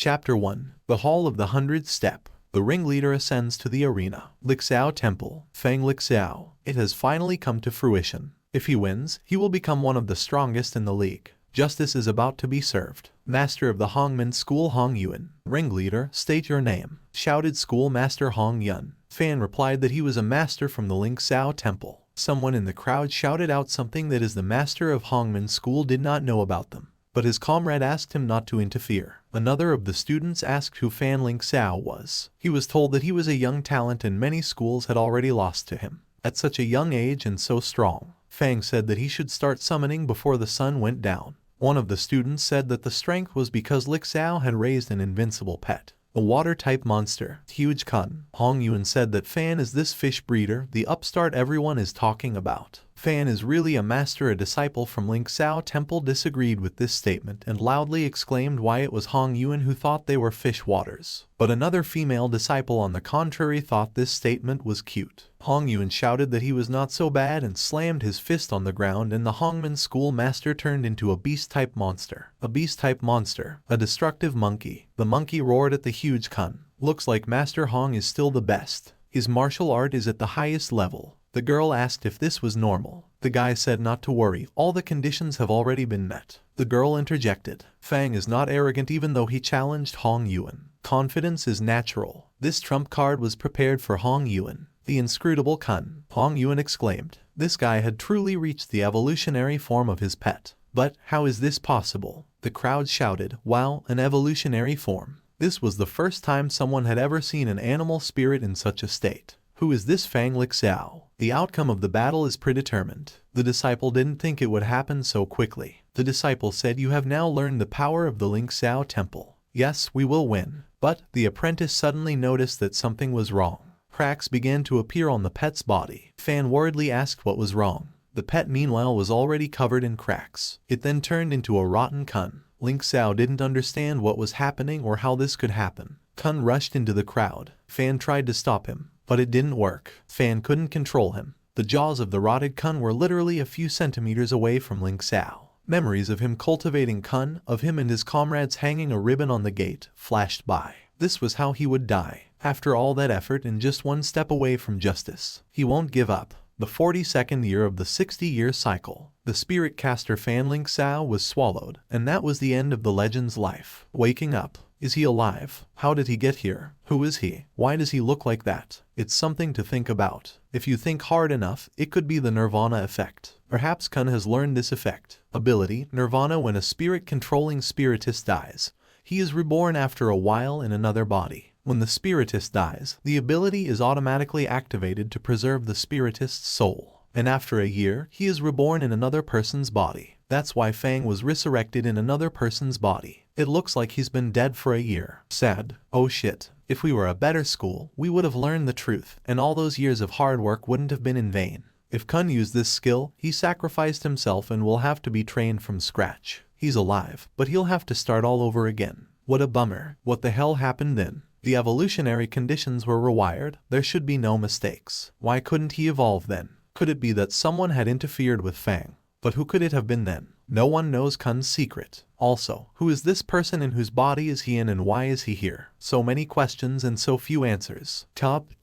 Chapter 1. The Hall of the Hundred Step. The ringleader ascends to the arena. Lixao Temple. Fang Lixao. It has finally come to fruition. If he wins, he will become one of the strongest in the league. Justice is about to be served. Master of the Hongmen School Hong Yuan. Ringleader, state your name, shouted Schoolmaster Hong Yun. Fan replied that he was a master from the Lixao Temple. Someone in the crowd shouted out something that the master of Hongmen School did not know about them. But his comrade asked him not to interfere. Another of the students asked who Fan Lixao was. He was told that he was a young talent and many schools had already lost to him. At such a young age and so strong, Fang said that he should start summoning before the sun went down. One of the students said that the strength was because Lixao had raised an invincible pet, a water-type monster, Huge Kun. Hong Yuan said that Fan is this fish breeder, the upstart everyone is talking about. Fan is really a master. A disciple from Lixao Temple disagreed with this statement and loudly exclaimed why it was Hong Yuan who thought they were fish waters. But another female disciple on the contrary thought this statement was cute. Hong Yuan shouted that he was not so bad and slammed his fist on the ground, and the Hongmen School master turned into a beast-type monster. A beast-type monster, a destructive monkey. The monkey roared at the Huge Kun. Looks like Master Hong is still the best. His martial art is at the highest level. The girl asked if this was normal. The guy said not to worry, all the conditions have already been met. The girl interjected. Fang is not arrogant even though he challenged Hong Yuan. Confidence is natural. This trump card was prepared for Hong Yuan. The inscrutable Kun. Hong Yuan exclaimed. This guy had truly reached the evolutionary form of his pet. But how is this possible? The crowd shouted, wow, an evolutionary form. This was the first time someone had ever seen an animal spirit in such a state. Who is this Fang Lixao? The outcome of the battle is predetermined. The disciple didn't think it would happen so quickly. The disciple said, you have now learned the power of the Lixao Temple. Yes, we will win. But the apprentice suddenly noticed that something was wrong. Cracks began to appear on the pet's body. Fan worriedly asked what was wrong. The pet meanwhile was already covered in cracks. It then turned into a rotten Kun. Lixao didn't understand what was happening or how this could happen. Kun rushed into the crowd. Fan tried to stop him, but it didn't work. Fan couldn't control him. The jaws of the rotted Kun were literally a few centimeters away from Lixao. Memories of him cultivating Kun, of him and his comrades hanging a ribbon on the gate, flashed by. This was how he would die. After all that effort and just one step away from justice. He won't give up. The 42nd year of the 60-year cycle. The spirit caster Fan Lixao was swallowed, and that was the end of the legend's life. Waking up. Is he alive? How did he get here? Who is he? Why does he look like that? It's something to think about. If you think hard enough, it could be the Nirvana effect. Perhaps Kun has learned this effect. Ability, Nirvana. When a spirit-controlling spiritist dies, he is reborn after a while in another body. When the spiritist dies, the ability is automatically activated to preserve the spiritist's soul. And after a year, he is reborn in another person's body. That's why Fang was resurrected in another person's body. It looks like he's been dead for a year. Sad. Oh shit. If we were a better school, we would have learned the truth, and all those years of hard work wouldn't have been in vain. If Kun used this skill, he sacrificed himself and will have to be trained from scratch. He's alive, but he'll have to start all over again. What a bummer. What the hell happened then? The evolutionary conditions were rewired. There should be no mistakes. Why couldn't he evolve then? Could it be that someone had interfered with Fang? But who could it have been then? No one knows Kun's secret. Also, who is this person and whose body is he in and why is he here? So many questions and so few answers. Top.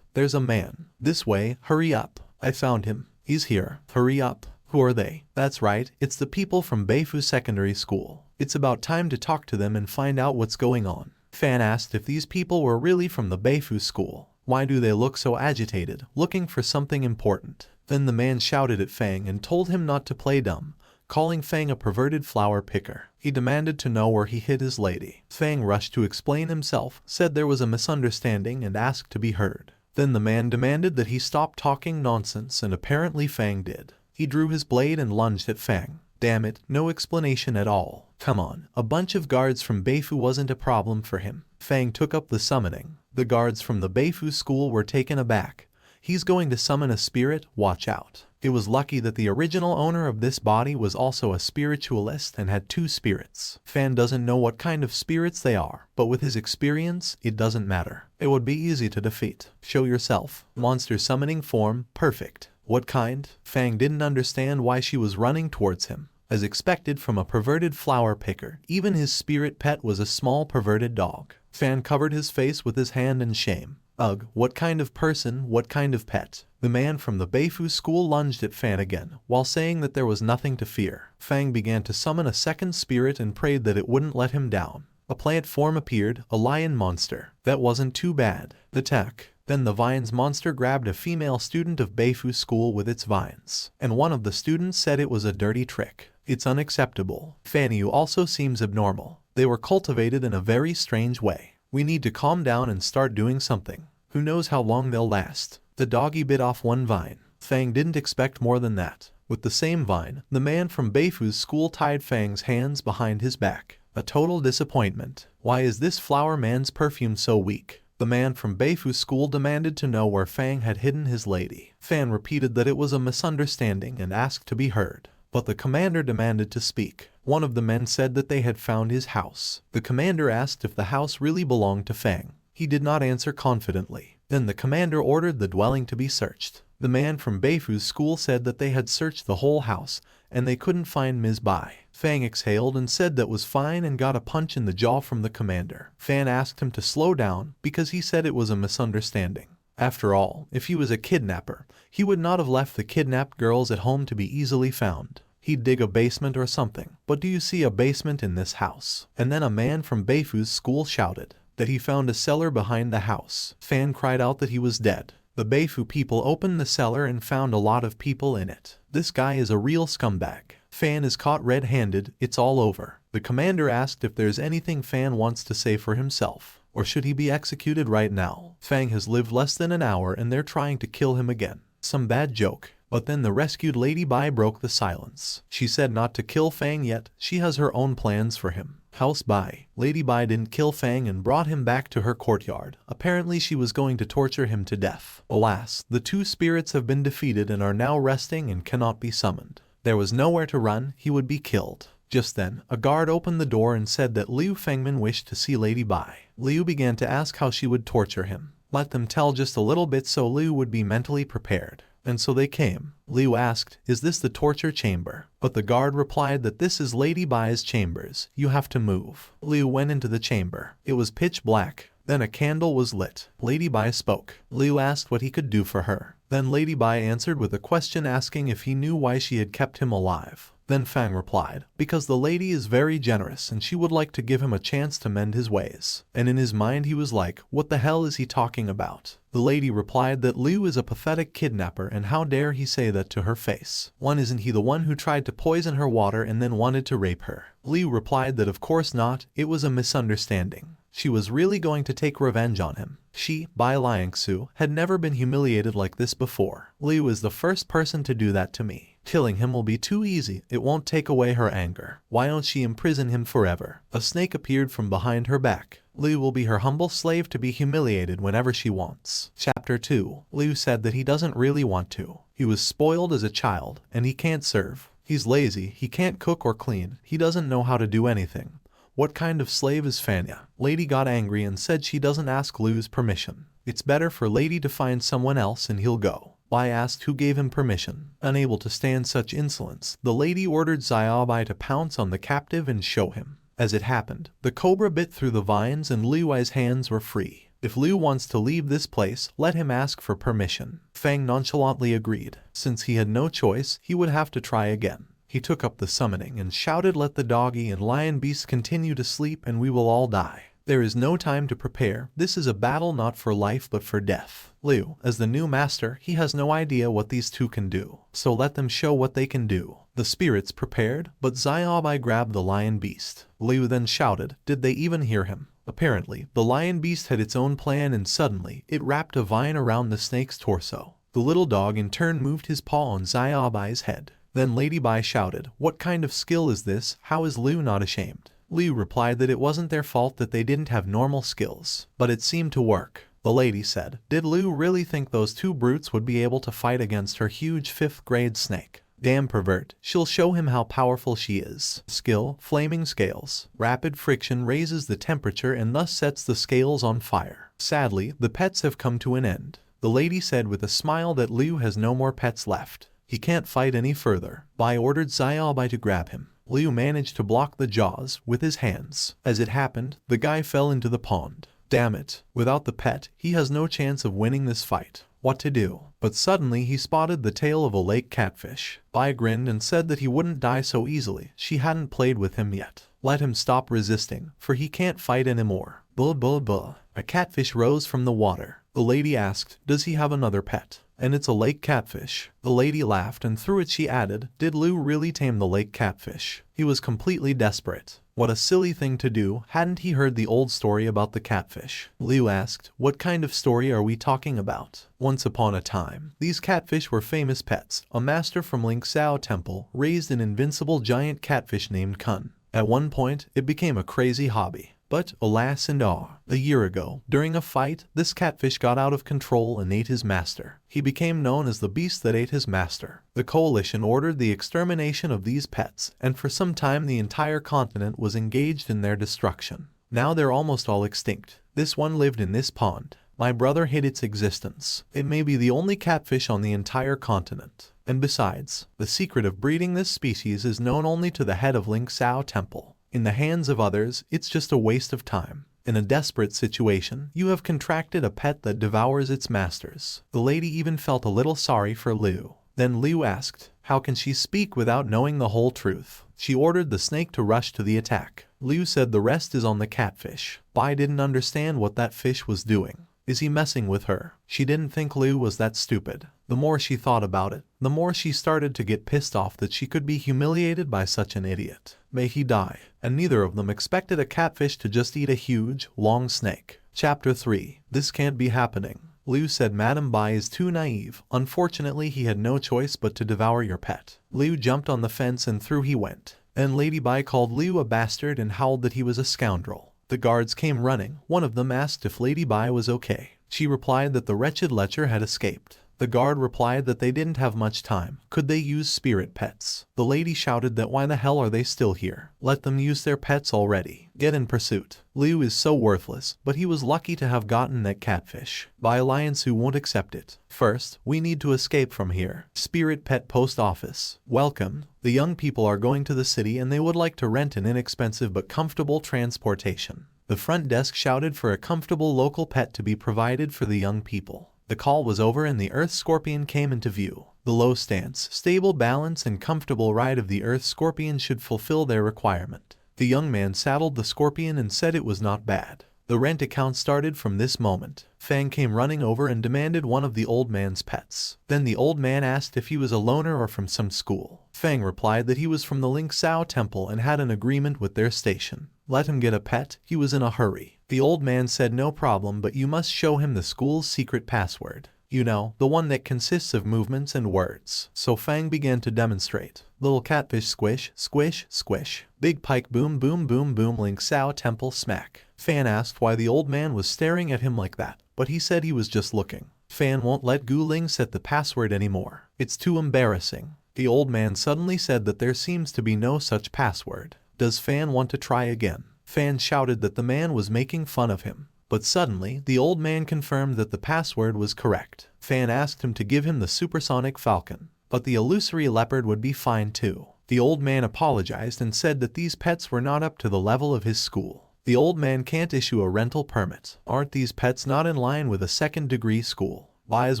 There's a man. This way, hurry up. I found him. He's here. Hurry up. Who are they? That's right, it's the people from Beifu Secondary School. It's about time to talk to them and find out what's going on. Fan asked if these people were really from the Beifu school. Why do they look so agitated, looking for something important? Then the man shouted at Fang and told him not to play dumb, calling Fang a perverted flower picker. He demanded to know where he hid his lady. Fang rushed to explain himself, said there was a misunderstanding and asked to be heard. Then the man demanded that he stop talking nonsense, and apparently Fang did. He drew his blade and lunged at Fang. Damn it, no explanation at all. Come on, a bunch of guards from Beifu wasn't a problem for him. Fang took up the summoning. The guards from the Beifu school were taken aback. He's going to summon a spirit, watch out. It was lucky that the original owner of this body was also a spiritualist and had two spirits. Fan doesn't know what kind of spirits they are, but with his experience, it doesn't matter. It would be easy to defeat. Show yourself. Monster summoning form, perfect. What kind? Fang didn't understand why she was running towards him. As expected from a perverted flower picker, even his spirit pet was a small perverted dog. Fan covered his face with his hand in shame. Ugh, what kind of person, what kind of pet? The man from the Beifu school lunged at Fan again, while saying that there was nothing to fear. Fang began to summon a second spirit and prayed that it wouldn't let him down. A plant form appeared, a lion monster. That wasn't too bad. Attack. Then the vines monster grabbed a female student of Beifu school with its vines, and one of the students said it was a dirty trick. It's unacceptable. Fanyu also seems abnormal. They were cultivated in a very strange way. We need to calm down and start doing something. Who knows how long they'll last. The doggy bit off one vine. Fang didn't expect more than that. With the same vine, the man from Beifu's school tied Fang's hands behind his back. A total disappointment. Why is this flower man's perfume so weak? The man from Beifu school demanded to know where Fang had hidden his lady. Fan repeated that it was a misunderstanding and asked to be heard. But the commander demanded to speak. One of the men said that they had found his house. The commander asked if the house really belonged to Fang. He did not answer confidently. Then the commander ordered the dwelling to be searched. The man from Beifu's school said that they had searched the whole house, and they couldn't find Ms. Bai. Fang exhaled and said that was fine and got a punch in the jaw from the commander. Fan asked him to slow down because he said it was a misunderstanding. After all, if he was a kidnapper, he would not have left the kidnapped girls at home to be easily found. He'd dig a basement or something. But do you see a basement in this house? And then a man from Beifu's school shouted that he found a cellar behind the house. Fan cried out that he was dead. The Beifu people opened the cellar and found a lot of people in it. This guy is a real scumbag. Fan is caught red-handed, it's all over. The commander asked if there's anything Fan wants to say for himself, or should he be executed right now? Fang has lived less than an hour and they're trying to kill him again. Some bad joke. But then the rescued Lady Bai broke the silence. She said not to kill Fang yet, she has her own plans for him. House Bai. Lady Bai didn't kill Fang and brought him back to her courtyard. Apparently she was going to torture him to death. Alas, the two spirits have been defeated and are now resting and cannot be summoned. There was nowhere to run, he would be killed. Just then, a guard opened the door and said that Liu Fengmin wished to see Lady Bai. Liu began to ask how she would torture him. Let them tell just a little bit so Liu would be mentally prepared. And so they came. Liu asked, "Is this the torture chamber?" But the guard replied that this is Lady Bai's chambers. You have to move. Liu went into the chamber. It was pitch black. Then a candle was lit. Lady Bai spoke. Liu asked what he could do for her. Then Lady Bai answered with a question asking if he knew why she had kept him alive. Then Fang replied, because the lady is very generous and she would like to give him a chance to mend his ways. And in his mind he was like, what the hell is he talking about? The lady replied that Liu is a pathetic kidnapper and how dare he say that to her face. Isn't he the one who tried to poison her water and then wanted to rape her? Liu replied that of course not, it was a misunderstanding. She was really going to take revenge on him. She, Bai Liangsu, had never been humiliated like this before. Liu is the first person to do that to me. Killing him will be too easy, it won't take away her anger. Why don't she imprison him forever? A snake appeared from behind her back. Liu will be her humble slave to be humiliated whenever she wants. Chapter 2. Liu said that he doesn't really want to. He was spoiled as a child, and he can't serve. He's lazy, he can't cook or clean, he doesn't know how to do anything. What kind of slave is Fanya? Lady got angry and said she doesn't ask Liu's permission. It's better for Lady to find someone else and he'll go. Bai asked who gave him permission. Unable to stand such insolence, the lady ordered Bai to pounce on the captive and show him. As it happened, the cobra bit through the vines and Liu Bai's hands were free. If Liu wants to leave this place, let him ask for permission. Fang nonchalantly agreed. Since he had no choice, he would have to try again. He took up the summoning and shouted, let the doggy and lion beast continue to sleep and we will all die. There is no time to prepare, this is a battle not for life but for death. Liu, as the new master, he has no idea what these two can do, so let them show what they can do. The spirits prepared, but Bai grabbed the lion beast. Liu then shouted, did they even hear him? Apparently, the lion beast had its own plan and suddenly, it wrapped a vine around the snake's torso. The little dog in turn moved his paw on Bai's head. Then Lady Bai shouted, what kind of skill is this? How is Liu not ashamed? Liu replied that it wasn't their fault that they didn't have normal skills, but it seemed to work. The lady said, did Liu really think those two brutes would be able to fight against her huge 5th grade snake? Damn pervert, she'll show him how powerful she is. Skill, flaming scales. Rapid friction raises the temperature and thus sets the scales on fire. Sadly, the pets have come to an end. The lady said with a smile that Liu has no more pets left. He can't fight any further. Bai ordered Bai to grab him. Liu managed to block the jaws with his hands. As it happened, the guy fell into the pond. Damn it. Without the pet, he has no chance of winning this fight. What to do? But suddenly he spotted the tail of a lake catfish. Bai grinned and said that he wouldn't die so easily. She hadn't played with him yet. Let him stop resisting, for he can't fight anymore. Buh buh buh. A catfish rose from the water. The lady asked, does he have another pet? And it's a lake catfish. The lady laughed, and through it she added, did Liu really tame the lake catfish? He was completely desperate. What a silly thing to do. Hadn't he heard the old story about the catfish? Liu asked, what kind of story are we talking about? Once upon a time, these catfish were famous pets. A master from Ling Temple raised an invincible giant catfish named Kun. At one point, it became a crazy hobby. But, alas and ah, a year ago, during a fight, this catfish got out of control and ate his master. He became known as the beast that ate his master. The coalition ordered the extermination of these pets, and for some time the entire continent was engaged in their destruction. Now they're almost all extinct. This one lived in this pond. My brother hid its existence. It may be the only catfish on the entire continent. And besides, the secret of breeding this species is known only to the head of Ling Temple. In the hands of others, it's just a waste of time. In a desperate situation, you have contracted a pet that devours its masters. The lady even felt a little sorry for Liu. Then Liu asked, how can she speak without knowing the whole truth? She ordered the snake to rush to the attack. Liu said the rest is on the catfish. Bai didn't understand what that fish was doing. Is he messing with her? She didn't think Liu was that stupid. The more she thought about it, the more she started to get pissed off that she could be humiliated by such an idiot. May he die. And neither of them expected a catfish to just eat a huge, long snake. Chapter 3. This can't be happening. Liu said Madame Bai is too naive. Unfortunately, he had no choice but to devour your pet. Liu jumped on the fence and through he went. And Lady Bai called Liu a bastard and howled that he was a scoundrel. The guards came running. One of them asked if Lady Bai was okay. She replied that the wretched lecher had escaped. The guard replied that they didn't have much time. Could they use spirit pets? The lady shouted that why the hell are they still here? Let them use their pets already. Get in pursuit. Liu is so worthless, but he was lucky to have gotten that catfish. By alliance who won't accept it. First, we need to escape from here. Spirit Pet Post Office. Welcome. The young people are going to the city and they would like to rent an inexpensive but comfortable transportation. The front desk shouted for a comfortable local pet to be provided for the young people. The call was over and the Earth Scorpion came into view. The low stance, stable balance, and comfortable ride of the Earth Scorpion should fulfill their requirement. The young man saddled the Scorpion and said it was not bad. The rent account started from this moment. Fang came running over and demanded one of the old man's pets. Then the old man asked if he was a loner or from some school. Fang replied that he was from the Ling Temple and had an agreement with their station. Let him get a pet, he was in a hurry. The old man said no problem, but you must show him the school's secret password. You know, the one that consists of movements and words. So Fang began to demonstrate. Little catfish squish, squish, squish. Big pike boom boom boom boom Ling Temple smack. Fan asked why the old man was staring at him like that, but he said he was just looking. Fan won't let Gu Ling set the password anymore. It's too embarrassing. The old man suddenly said that there seems to be no such password. Does Fan want to try again? Fan shouted that the man was making fun of him. But suddenly, the old man confirmed that the password was correct. Fan asked him to give him the supersonic falcon, but the illusory leopard would be fine too. The old man apologized and said that these pets were not up to the level of his school. The old man can't issue a rental permit. Aren't these pets not in line with a second-degree school? By his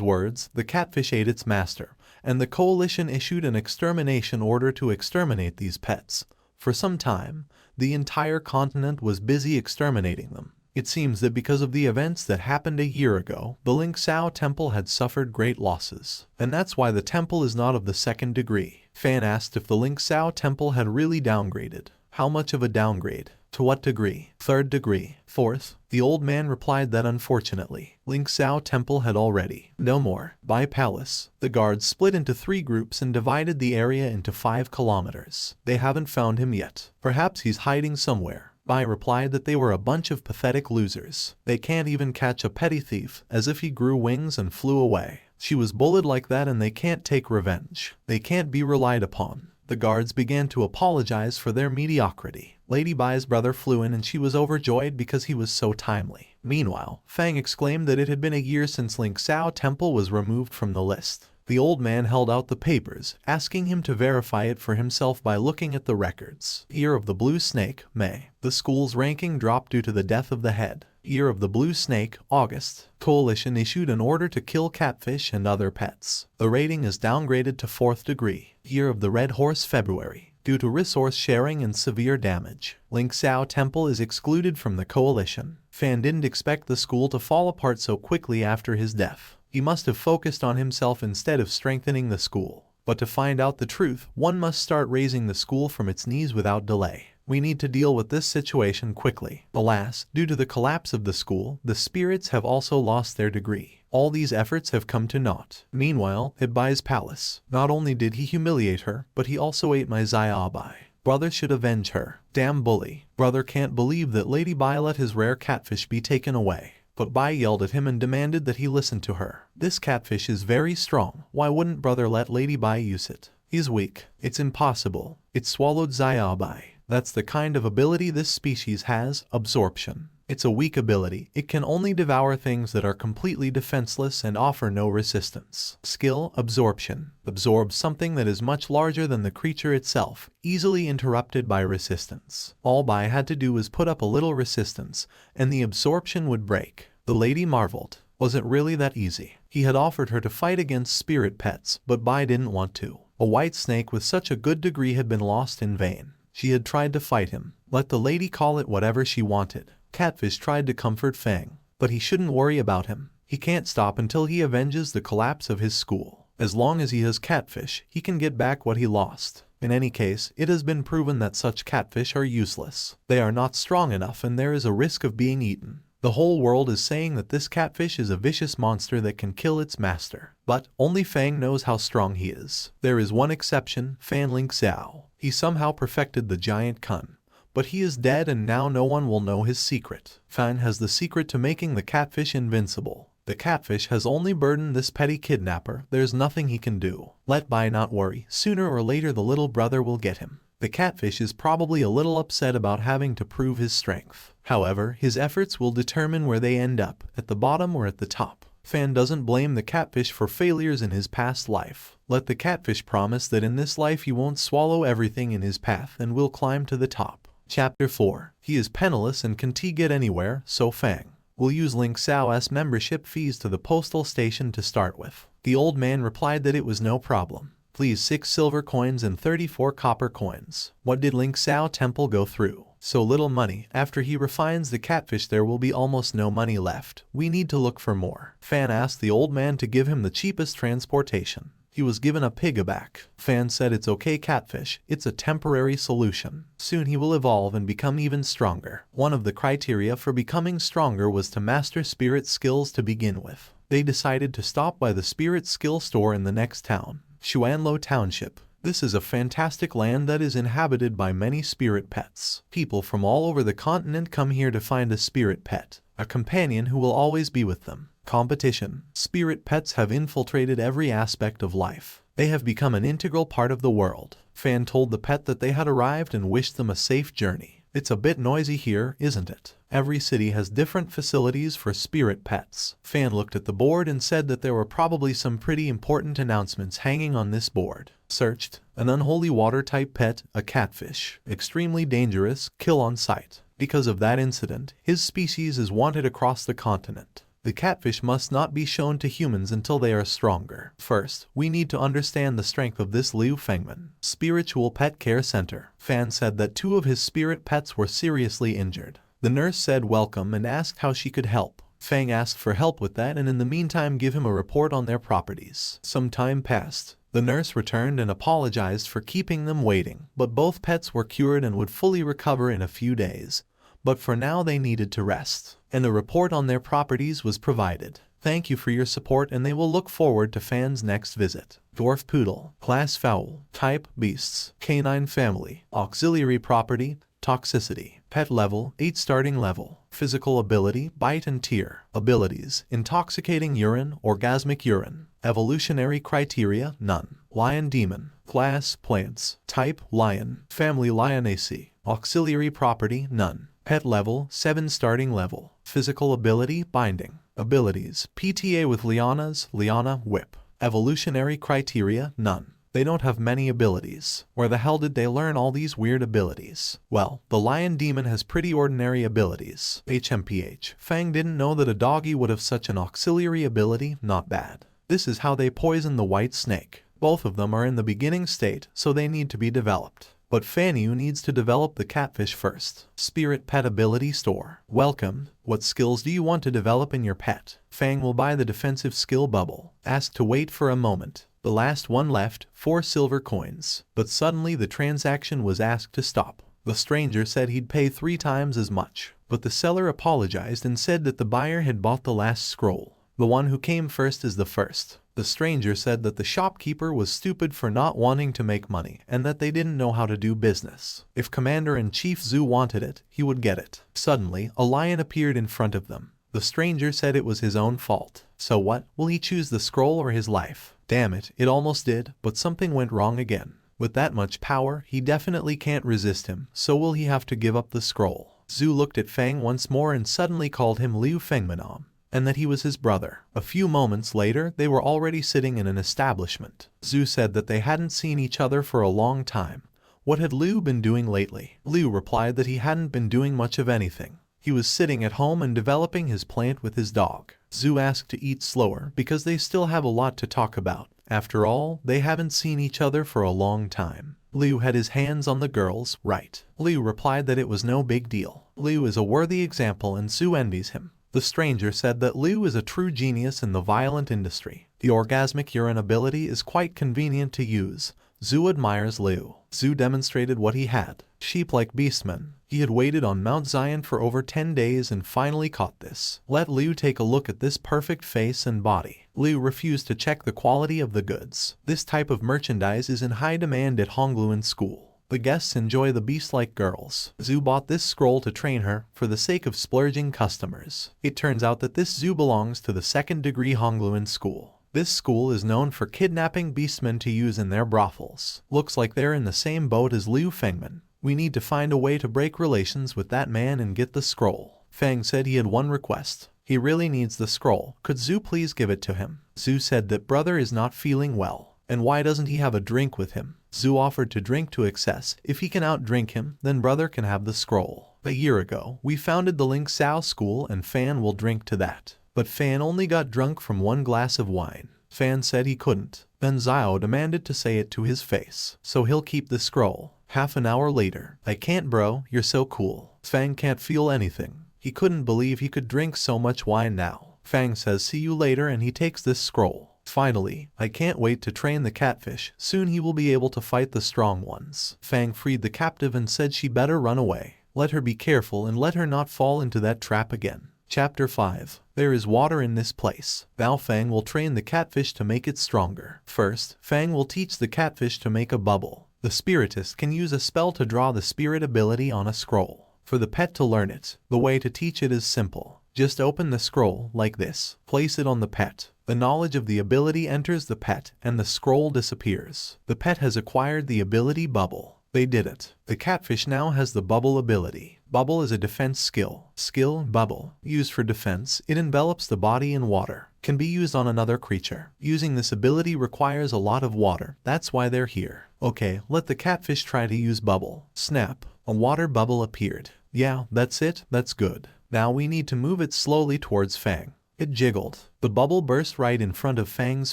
words, the catfish ate its master, and the coalition issued an extermination order to exterminate these pets. For some time, the entire continent was busy exterminating them. It seems that because of the events that happened a year ago, the Ling Temple had suffered great losses. And that's why the temple is not of the second degree. Fan asked if the Ling Temple had really downgraded. How much of a downgrade? To what degree? Third degree? Fourth? The old man replied that unfortunately, Ling Temple had already no more. By palace, the guards split into 3 groups and divided the area into 5 kilometers. They haven't found him yet. Perhaps he's hiding somewhere. Bai replied that they were a bunch of pathetic losers. They can't even catch a petty thief, as if he grew wings and flew away. She was bullied like that and they can't take revenge. They can't be relied upon. The guards began to apologize for their mediocrity. Lady Bai's brother flew in and she was overjoyed because he was so timely. Meanwhile, Fang exclaimed that it had been a year since Ling Temple was removed from the list. The old man held out the papers, asking him to verify it for himself by looking at the records. Year of the Blue Snake, May. The school's ranking dropped due to the death of the head. Year of the Blue Snake, August. Coalition issued an order to kill catfish and other pets. The rating is downgraded to 4th degree. Year of the Red Horse, February. Due to resource sharing and severe damage, Ling Xiao Temple is excluded from the coalition. Fan didn't expect the school to fall apart so quickly after his death. He must have focused on himself instead of strengthening the school. But to find out the truth, one must start raising the school from its knees without delay. We need to deal with this situation quickly. Alas, due to the collapse of the school, the spirits have also lost their degree. All these efforts have come to naught. Meanwhile, at Bai's palace, not only did he humiliate her, but he also ate my Bai. Brother should avenge her. Damn bully. Brother can't believe that Lady Bai let his rare catfish be taken away. But Bai yelled at him and demanded that he listen to her. This catfish is very strong. Why wouldn't brother let Lady Bai use it? He's weak. It's impossible. It swallowed Bai. That's the kind of ability this species has, absorption. It's a weak ability. It can only devour things that are completely defenseless and offer no resistance. Skill, absorption. Absorbs something that is much larger than the creature itself, easily interrupted by resistance. All Bai had to do was put up a little resistance, and the absorption would break. The lady marveled. Was it really that easy? He had offered her to fight against spirit pets, but Bai didn't want to. A white snake with such a good degree had been lost in vain. She had tried to fight him. Let the lady call it whatever she wanted. Catfish tried to comfort Fang, but he shouldn't worry about him. He can't stop until he avenges the collapse of his school. As long as he has catfish, he can get back what he lost. In any case, it has been proven that such catfish are useless. They are not strong enough and there is a risk of being eaten. The whole world is saying that this catfish is a vicious monster that can kill its master. But only Fang knows how strong he is. There is one exception, Fan Ling Xiao. He somehow perfected the giant kun. But he is dead and now no one will know his secret. Fan has the secret to making the catfish invincible. The catfish has only burdened this petty kidnapper. There's nothing he can do. Let Bai not worry. Sooner or later the little brother will get him. The catfish is probably a little upset about having to prove his strength. However, his efforts will determine where they end up, at the bottom or at the top. Fan doesn't blame the catfish for failures in his past life. Let the catfish promise that in this life he won't swallow everything in his path and will climb to the top. Chapter 4. He is penniless and can get anywhere, so Fang will use Ling Xiao's membership fees to the postal station to start with. The old man replied that it was no problem. Please 6 silver coins and 34 copper coins. What did Ling Xiao Temple go through? So little money. After he refines the catfish there will be almost no money left. We need to look for more. Fan asked the old man to give him the cheapest transportation. He was given a piggyback. Fan said it's okay catfish, it's a temporary solution. Soon he will evolve and become even stronger. One of the criteria for becoming stronger was to master spirit skills to begin with. They decided to stop by the spirit skill store in the next town, Xuanlo Township. This is a fantastic land that is inhabited by many spirit pets. People from all over the continent come here to find a spirit pet, a companion who will always be with them. Competition. Spirit pets have infiltrated every aspect of life. They have become an integral part of the world. Fan told the pet that they had arrived and wished them a safe journey. It's a bit noisy here, isn't it? Every city has different facilities for spirit pets. Fan looked at the board and said that there were probably some pretty important announcements hanging on this board. Searched. An unholy water type pet, a catfish. Extremely dangerous, kill on sight. Because of that incident, his species is wanted across the continent. The catfish must not be shown to humans until they are stronger. First, we need to understand the strength of this Liu Fengman. Spiritual Pet Care Center. Fan said that 2 of his spirit pets were seriously injured. The nurse said welcome and asked how she could help. Fang asked for help with that and in the meantime give him a report on their properties. Some time passed. The nurse returned and apologized for keeping them waiting, but both pets were cured and would fully recover in a few days. But for now they needed to rest, and a report on their properties was provided. Thank you for your support and they will look forward to Fan's next visit. Dwarf Poodle. Class Fowl. Type Beasts. Canine Family. Auxiliary Property. Toxicity. Pet Level 8 Starting Level. Physical Ability Bite and Tear. Abilities Intoxicating Urine, Orgasmic Urine. Evolutionary Criteria None. Lion Demon. Class Plants. Type Lion. Family Lionaceae. Auxiliary Property None. Pet Level 7 Starting Level. Physical Ability Binding. Abilities PTA with Liana Whip. Evolutionary criteria? None. They don't have many abilities. Where the hell did they learn all these weird abilities? Well, the lion demon has pretty ordinary abilities. HMPH. Fang didn't know that a doggy would have such an auxiliary ability. Not bad. This is how they poison the white snake. Both of them are in the beginning state, so they need to be developed. But Fanyu needs to develop the catfish first. Spirit Pet Ability Store. Welcome. What skills do you want to develop in your pet? Fang will buy the defensive skill bubble. Ask to wait for a moment. The last one left, 4 silver coins. But suddenly the transaction was asked to stop. The stranger said he'd pay 3 times as much. But the seller apologized and said that the buyer had bought the last scroll. The one who came first is the first. The stranger said that the shopkeeper was stupid for not wanting to make money and that they didn't know how to do business. If Commander-in-Chief Zhu wanted it, he would get it. Suddenly, a lion appeared in front of them. The stranger said it was his own fault. So what? Will he choose the scroll or his life? Damn it, it almost did, but something went wrong again. With that much power, he definitely can't resist him, so will he have to give up the scroll? Zhu looked at Fang once more and suddenly called him Liu Fengmanam, and that he was his brother. A few moments later, they were already sitting in an establishment. Zhu said that they hadn't seen each other for a long time. What had Liu been doing lately? Liu replied that he hadn't been doing much of anything. He was sitting at home and developing his plant with his dog. Zhu asked to eat slower because they still have a lot to talk about. After all, they haven't seen each other for a long time. Liu had his hands on the girl's right. Liu replied that it was no big deal. Liu is a worthy example and Zhu envies him. The stranger said that Liu is a true genius in the violent industry. The orgasmic urine ability is quite convenient to use. Zhu admires Liu. Zhu demonstrated what he had. Sheep-like beastman. He had waited on Mount Zion for over 10 days and finally caught this. Let Liu take a look at this perfect face and body. Liu refused to check the quality of the goods. This type of merchandise is in high demand at Hongluan school. The guests enjoy the beast-like girls. Zhu bought this scroll to train her, for the sake of splurging customers. It turns out that this Zhu belongs to the 2nd degree Hongluan school. This school is known for kidnapping beastmen to use in their brothels. Looks like they're in the same boat as Liu Fengman. We need to find a way to break relations with that man and get the scroll. Fang said he had one request. He really needs the scroll. Could Zhu please give it to him? Zhu said that brother is not feeling well. And why doesn't he have a drink with him? Zhu offered to drink to excess. If he can outdrink him, then brother can have the scroll. A year ago, we founded the Ling Sao school and Fan will drink to that. But Fan only got drunk from 1 glass of wine. Fan said he couldn't. Then Zhao demanded to say it to his face. So he'll keep the scroll. Half an hour later. I can't bro, you're so cool. Fang can't feel anything. He couldn't believe he could drink so much wine now. Fang says see you later and he takes this scroll. Finally, I can't wait to train the catfish. Soon he will be able to fight the strong ones. Fang freed the captive and said she better run away. Let her be careful and let her not fall into that trap again. Chapter 5. There is water in this place. Now Fang will train the catfish to make it stronger. First, Fang will teach the catfish to make a bubble. The spiritist can use a spell to draw the spirit ability on a scroll. For the pet to learn it, the way to teach it is simple. Just open the scroll like this. Place it on the pet. The knowledge of the ability enters the pet and the scroll disappears. The pet has acquired the ability bubble. They did it. The catfish now has the bubble ability. Bubble is a defense skill. Skill, bubble. Used for defense, it envelops the body in water. Can be used on another creature. Using this ability requires a lot of water. That's why they're here. Okay, let the catfish try to use bubble. Snap. A water bubble appeared. Yeah, that's it. That's good. Now we need to move it slowly towards Fang. It jiggled. The bubble burst right in front of Fang's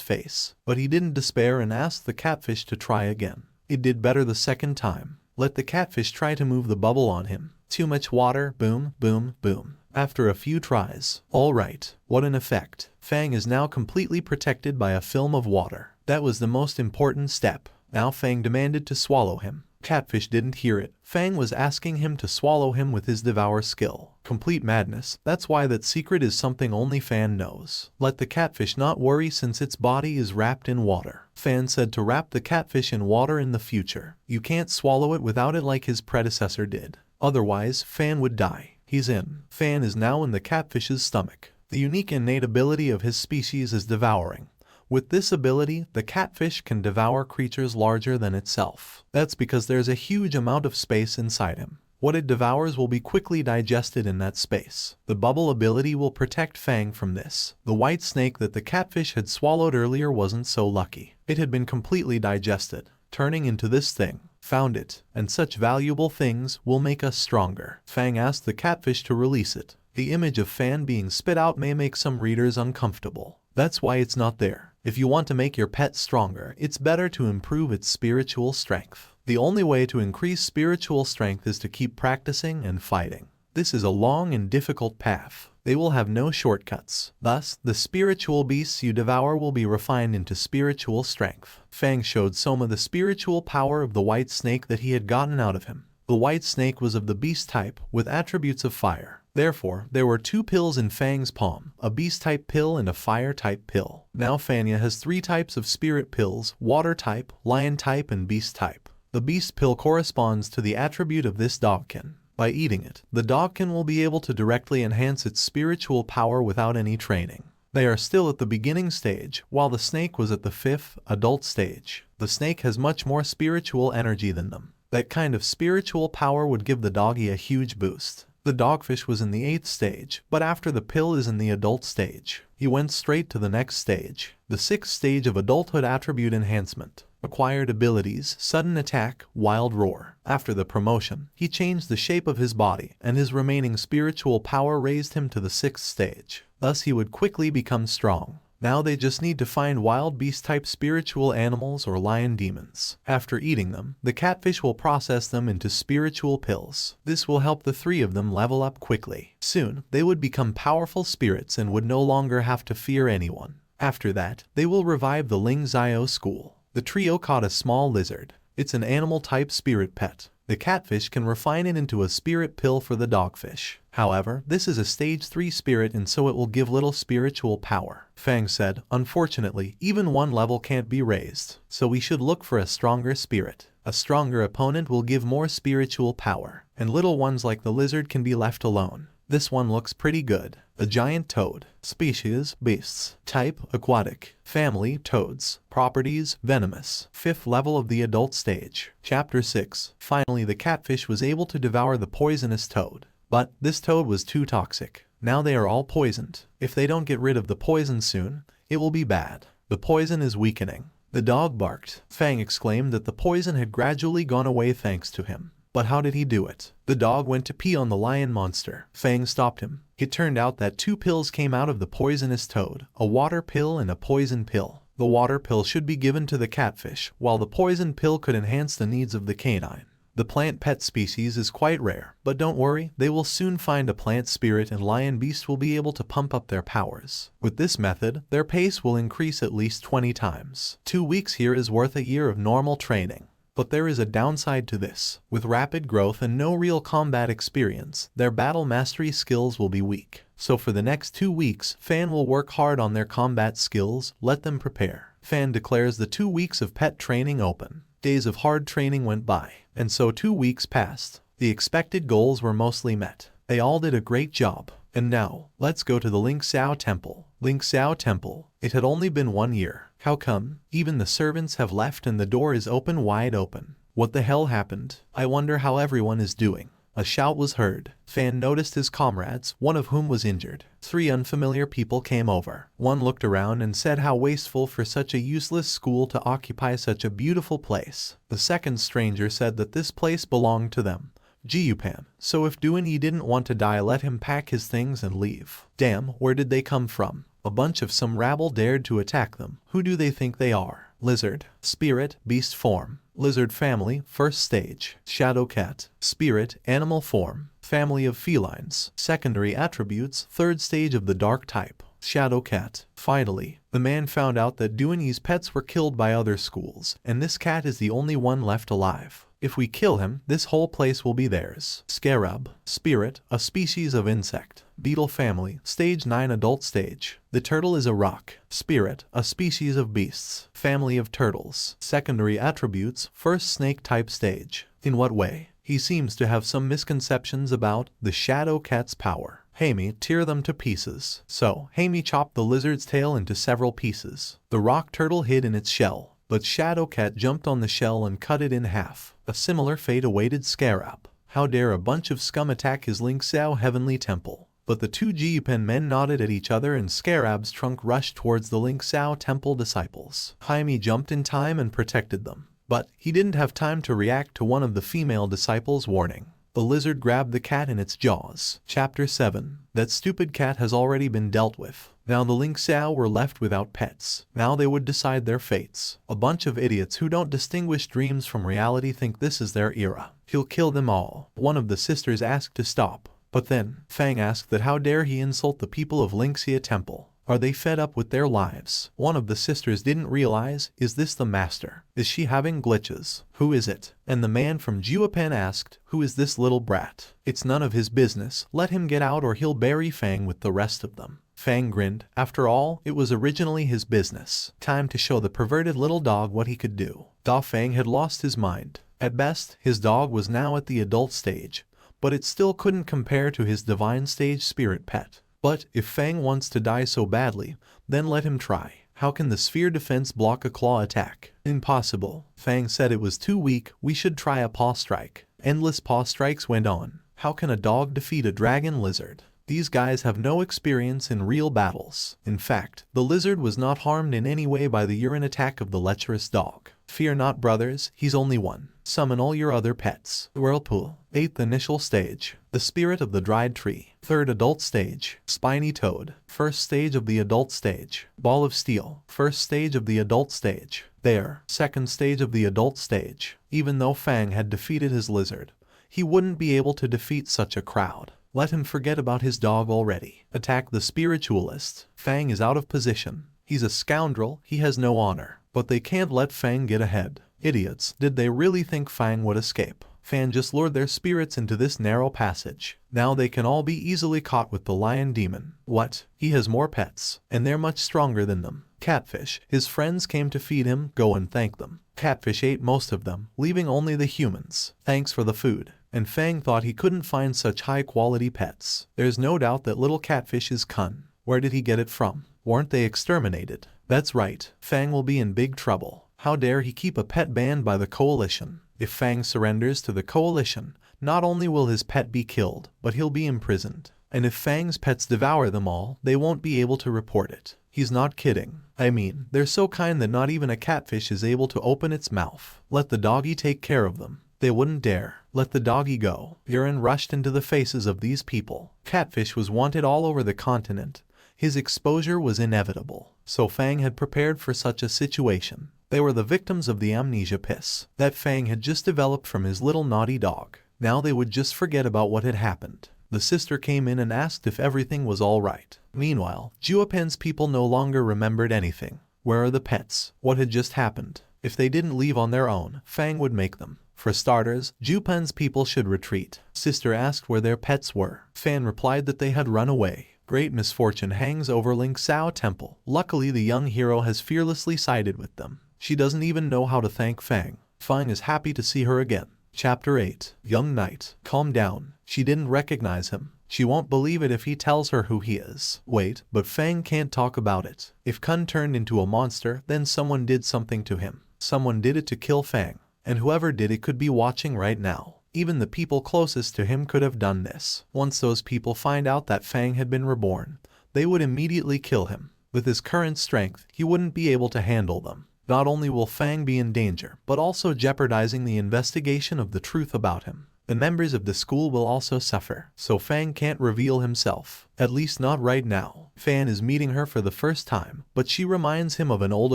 face. But he didn't despair and asked the catfish to try again. It did better the second time. Let the catfish try to move the bubble on him. Too much water, boom, boom, boom. After a few tries. Alright, what an effect. Fang is now completely protected by a film of water. That was the most important step. Now Fang demanded to swallow him. Catfish didn't hear it. Fang was asking him to swallow him with his devour skill. Complete madness. That's why that secret is something only Fan knows. Let the catfish not worry since its body is wrapped in water. Fan said to wrap the catfish in water in the future. You can't swallow it without it like his predecessor did. Otherwise, Fan would die. He's in. Fan is now in the catfish's stomach. The unique innate ability of his species is devouring. With this ability, the catfish can devour creatures larger than itself. That's because there's a huge amount of space inside him. What it devours will be quickly digested in that space. The bubble ability will protect Fang from this. The white snake that the catfish had swallowed earlier wasn't so lucky. It had been completely digested, turning into this thing. Found it, and such valuable things will make us stronger. Fang asked the catfish to release it. The image of Fan being spit out may make some readers uncomfortable. That's why it's not there. If you want to make your pet stronger, it's better to improve its spiritual strength. The only way to increase spiritual strength is to keep practicing and fighting. This is a long and difficult path. They will have no shortcuts. Thus, the spiritual beasts you devour will be refined into spiritual strength. Fang showed Soma the spiritual power of the white snake that he had gotten out of him. The white snake was of the beast type, with attributes of fire. Therefore, there were 2 pills in Fang's palm, a beast-type pill and a fire-type pill. Now Fanya has 3 types of spirit pills, water-type, lion-type, and beast-type. The beast pill corresponds to the attribute of this dogkin. By eating it, the dogkin will be able to directly enhance its spiritual power without any training. They are still at the beginning stage, while the snake was at the 5th, adult stage. The snake has much more spiritual energy than them. That kind of spiritual power would give the doggy a huge boost. The dogfish was in the 8th stage, but after the pill is in the adult stage. He went straight to the next stage, the 6th stage of adulthood attribute enhancement. Acquired abilities, sudden attack, wild roar. After the promotion, he changed the shape of his body, and his remaining spiritual power raised him to the 6th stage. Thus he would quickly become strong. Now they just need to find wild beast-type spiritual animals or lion demons. After eating them, the catfish will process them into spiritual pills. This will help the 3 of them level up quickly. Soon, they would become powerful spirits and would no longer have to fear anyone. After that, they will revive the Ling Zio school. The trio caught a small lizard. It's an animal-type spirit pet. The catfish can refine it into a spirit pill for the dogfish. However, this is a stage 3 spirit and so it will give little spiritual power. Fang said, unfortunately, even 1 level can't be raised, so we should look for a stronger spirit. A stronger opponent will give more spiritual power, and little ones like the lizard can be left alone. This one looks pretty good. A giant toad. Species, beasts. Type, aquatic. Family, toads. Properties, venomous. 5th level of the adult stage. Chapter 6. Finally the catfish was able to devour the poisonous toad. But this toad was too toxic. Now they are all poisoned. If they don't get rid of the poison soon, it will be bad. The poison is weakening. The dog barked. Fang exclaimed that the poison had gradually gone away thanks to him. But how did he do it? The dog went to pee on the lion monster. Fang stopped him. It turned out that 2 pills came out of the poisonous toad, a water pill and a poison pill. The water pill should be given to the catfish, while the poison pill could enhance the needs of the canine. The plant pet species is quite rare, but don't worry, they will soon find a plant spirit and lion beast will be able to pump up their powers. With this method, their pace will increase at least 20 times. 2 weeks here is worth a year of normal training. But there is a downside to this. With rapid growth and no real combat experience, their battle mastery skills will be weak. So for the next 2 weeks, Fan will work hard on their combat skills, let them prepare. Fan declares the 2 weeks of pet training open. Days of hard training went by, and so 2 weeks passed. The expected goals were mostly met. They all did a great job. And now, let's go to the Ling Xiao Temple. Ling Xiao Temple. It had only been 1 year. How come? Even the servants have left and the door is open wide open. What the hell happened? I wonder how everyone is doing. A shout was heard. Fan noticed his comrades, one of whom was injured. 3 unfamiliar people came over. One looked around and said how wasteful for such a useless school to occupy such a beautiful place. The second stranger said that this place belonged to them. Jiyupan. So if Duan-yi didn't want to die, let him pack his things and leave. Damn, where did they come from? A bunch of some rabble dared to attack them. Who do they think they are? Lizard. Spirit. Beast form. Lizard family. 1st stage. Shadow cat. Spirit. Animal form. Family of felines. Secondary attributes. 3rd stage of the dark type. Shadow cat. Finally, the man found out that Duan-yi's pets were killed by other schools, and this cat is the only one left alive. If we kill him, this whole place will be theirs. Scarab. Spirit. A species of insect. Beetle family. Stage 9 adult stage. The turtle is a rock. Spirit. A species of beasts. Family of turtles. Secondary attributes. 1st snake type stage. In what way? He seems to have some misconceptions about the shadow cat's power. Hammy, tear them to pieces. So, Hammy chopped the lizard's tail into several pieces. The rock turtle hid in its shell, but Shadow Cat jumped on the shell and cut it in half. A similar fate awaited Scarab. How dare a bunch of scum attack his Ling Xiao heavenly temple? But the two Jiupen men nodded at each other and Scarab's trunk rushed towards the Ling Xiao temple disciples. Jaime jumped in time and protected them. But he didn't have time to react to one of the female disciples' warning. The lizard grabbed the cat in its jaws. Chapter 7. That stupid cat has already been dealt with. Now the Ling Xiao were left without pets. Now they would decide their fates. A bunch of idiots who don't distinguish dreams from reality think this is their era. He'll kill them all. One of the sisters asked to stop. But then, Fang asked that how dare he insult the people of Lingxia Temple. Are they fed up with their lives? One of the sisters didn't realize, is this the master? Is she having glitches? Who is it? And the man from Jiupen asked, who is this little brat? It's none of his business, let him get out or he'll bury Fang with the rest of them. Fang grinned. After all, it was originally his business. Time to show the perverted little dog what he could do. Da Fang had lost his mind. At best, his dog was now at the adult stage, but it still couldn't compare to his divine stage spirit pet. But if Fang wants to die so badly, then let him try. How can the sphere defense block a claw attack? Impossible. Fang said it was too weak, we should try a paw strike. Endless paw strikes went on. How can a dog defeat a dragon lizard? These guys have no experience in real battles. In fact, the lizard was not harmed in any way by the urine attack of the lecherous dog. Fear not, brothers, he's only one. Summon all your other pets. Whirlpool. 8th initial stage. The spirit of the dried tree. 3rd adult stage. Spiny toad. 1st stage of the adult stage. Ball of steel. 1st stage of the adult stage. There. 2nd stage of the adult stage. Even though Fang had defeated his lizard, he wouldn't be able to defeat such a crowd. Let him forget about his dog already. Attack the spiritualist. Fang is out of position. He's a scoundrel, he has no honor. But they can't let Fang get ahead. Idiots, did they really think Fang would escape? Fang just lured their spirits into this narrow passage. Now they can all be easily caught with the lion demon. What? He has more pets, and they're much stronger than them. Catfish, his friends came to feed him, go and thank them. Catfish ate most of them, leaving only the humans. Thanks for the food. And Fang thought he couldn't find such high-quality pets. There's no doubt that little Catfish is Kun. Where did he get it from? Weren't they exterminated? That's right, Fang will be in big trouble. How dare he keep a pet banned by the coalition? If Fang surrenders to the coalition, not only will his pet be killed, but he'll be imprisoned. And if Fang's pets devour them all, they won't be able to report it. He's not kidding. I mean, they're so kind that not even a catfish is able to open its mouth. Let the doggy take care of them. They wouldn't dare. Let the doggy go. Urine rushed into the faces of these people. Catfish was wanted all over the continent. His exposure was inevitable. So Fang had prepared for such a situation. They were the victims of the amnesia piss that Fang had just developed from his little naughty dog. Now they would just forget about what had happened. The sister came in and asked if everything was all right. Meanwhile, Jiupen's people no longer remembered anything. Where are the pets? What had just happened? If they didn't leave on their own, Fang would make them. For starters, Jiupen's people should retreat. Sister asked where their pets were. Fan replied that they had run away. Great misfortune hangs over Ling Xiao Temple. Luckily the young hero has fearlessly sided with them. She doesn't even know how to thank Fang. Fang is happy to see her again. Chapter 8. Young Knight. Calm down. She didn't recognize him. She won't believe it if he tells her who he is. Wait, but Fang can't talk about it. If Kun turned into a monster, then someone did something to him. Someone did it to kill Fang. And whoever did it could be watching right now. Even the people closest to him could have done this. Once those people find out that Fang had been reborn, they would immediately kill him. With his current strength, he wouldn't be able to handle them. Not only will Fang be in danger, but also jeopardizing the investigation of the truth about him. The members of the school will also suffer, so Fang can't reveal himself. At least not right now. Fan is meeting her for the first time, but she reminds him of an old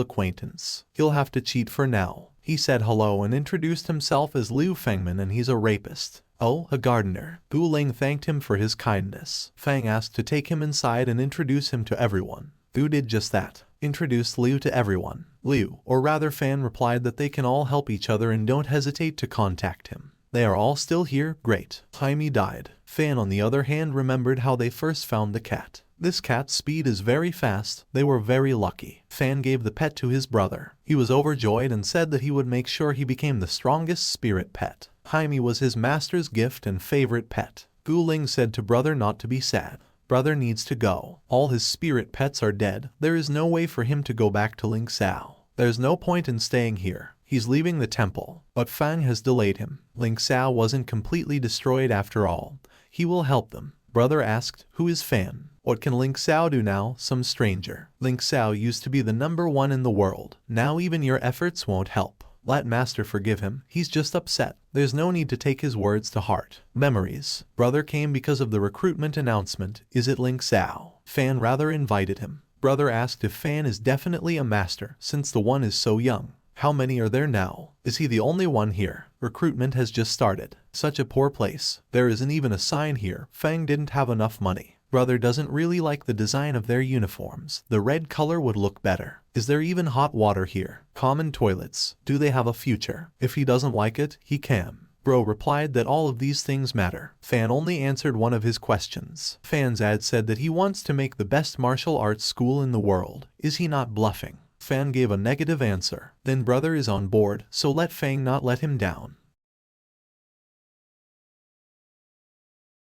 acquaintance. He'll have to cheat for now. He said hello and introduced himself as Liu Fengman and he's a rapist. Oh, a gardener. Bu Ling thanked him for his kindness. Fang asked to take him inside and introduce him to everyone. Bu did just that. Introduced Liu to everyone. Liu, or rather Fan, replied that they can all help each other and don't hesitate to contact him. They are all still here? Great. Jaime died. Fan on the other hand remembered how they first found the cat. This cat's speed is very fast. They were very lucky. Fan gave the pet to his brother. He was overjoyed and said that he would make sure he became the strongest spirit pet. Jaime was his master's gift and favorite pet. Bu Ling said to brother not to be sad. Brother needs to go. All his spirit pets are dead. There is no way for him to go back to Ling Sao. There's no point in staying here. He's leaving the temple, but Fang has delayed him. Ling Xiao wasn't completely destroyed after all. He will help them. Brother asked, who is Fan? What can Ling Xiao do now? Some stranger. Ling Xiao used to be the #1 in the world. Now even your efforts won't help. Let master forgive him. He's just upset. There's no need to take his words to heart. Memories. Brother came because of the recruitment announcement. Is it Ling Xiao? Fan rather invited him. Brother asked if Fan is definitely a master since the one is so young. How many are there now? Is he the only one here? Recruitment has just started. Such a poor place. There isn't even a sign here. Fang didn't have enough money. Brother doesn't really like the design of their uniforms. The red color would look better. Is there even hot water here? Common toilets. Do they have a future? If he doesn't like it, he can. Bro replied that all of these things matter. Fan only answered one of his questions. Fan's ad said that he wants to make the best martial arts school in the world. Is he not bluffing? Fan gave a negative answer. Then brother is on board, so let Fang not let him down.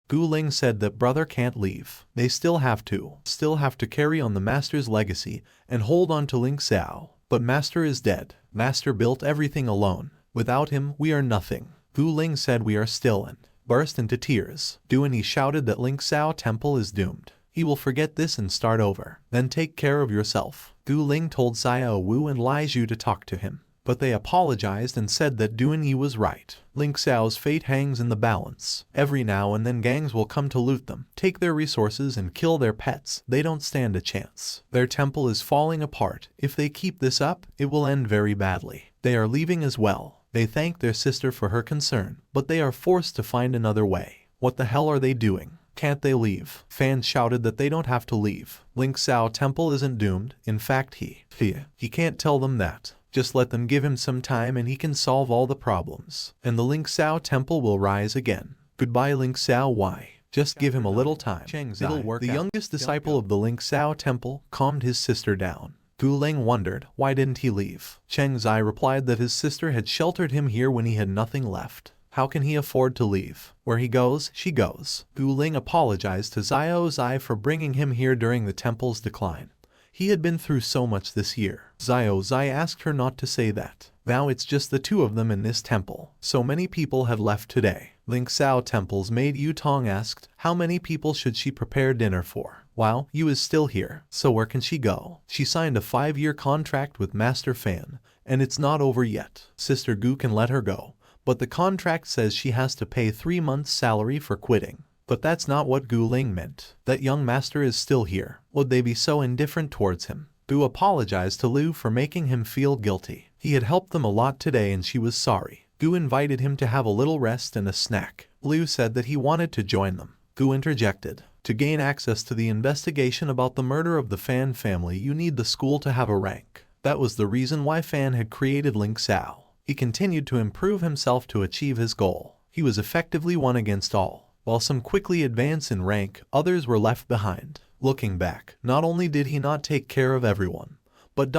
Gu Ling said that brother can't leave. They still have to carry on the master's legacy and hold on to Ling Xiao. But master is dead. Master built everything alone. Without him, we are nothing. Gu Ling said we are still and burst into tears. He shouted that Ling Xiao temple is doomed. He will forget this and start over. Then take care of yourself. Gu Ling told Xiao Wu and Lai Zhu to talk to him. But they apologized and said that Duan Yi was right. Ling Xiao's fate hangs in the balance. Every now and then gangs will come to loot them, take their resources and kill their pets. They don't stand a chance. Their temple is falling apart. If they keep this up, it will end very badly. They are leaving as well. They thank their sister for her concern, but they are forced to find another way. What the hell are they doing? Can't they leave? Fans shouted that they don't have to leave. Ling Xiao temple isn't doomed. In fact, he can't tell them that. Just let them give him some time and he can solve all the problems. And the Ling Xiao temple will rise again. Goodbye Ling Xiao. Why? Just give him a little time. It'll work out. The youngest disciple of the Ling Xiao temple calmed his sister down. Gu Ling wondered, why didn't he leave? Cheng Zai replied that his sister had sheltered him here when he had nothing left. How can he afford to leave? Where he goes, she goes. Gu Ling apologized to Xiao Zai for bringing him here during the temple's decline. He had been through so much this year. Xiao Zai asked her not to say that. Now it's just the two of them in this temple. So many people had left today. Ling Xiao temple's maid Yu Tong asked, how many people should she prepare dinner for? Wow, Yu is still here. So where can she go? She signed a 5-year contract with Master Fan, and it's not over yet. Sister Gu can let her go, but the contract says she has to pay 3 months' salary for quitting. But that's not what Gu Ling meant. That young master is still here. Would they be so indifferent towards him? Gu apologized to Liu for making him feel guilty. He had helped them a lot today and she was sorry. Gu invited him to have a little rest and a snack. Liu said that he wanted to join them. Gu interjected. To gain access to the investigation about the murder of the Fan family, you need the school to have a rank. That was the reason why Fan had created Ling Xiao. He continued to improve himself to achieve his goal. He was effectively one against all. While some quickly advanced in rank, others were left behind. Looking back, not only did he not take care of everyone, but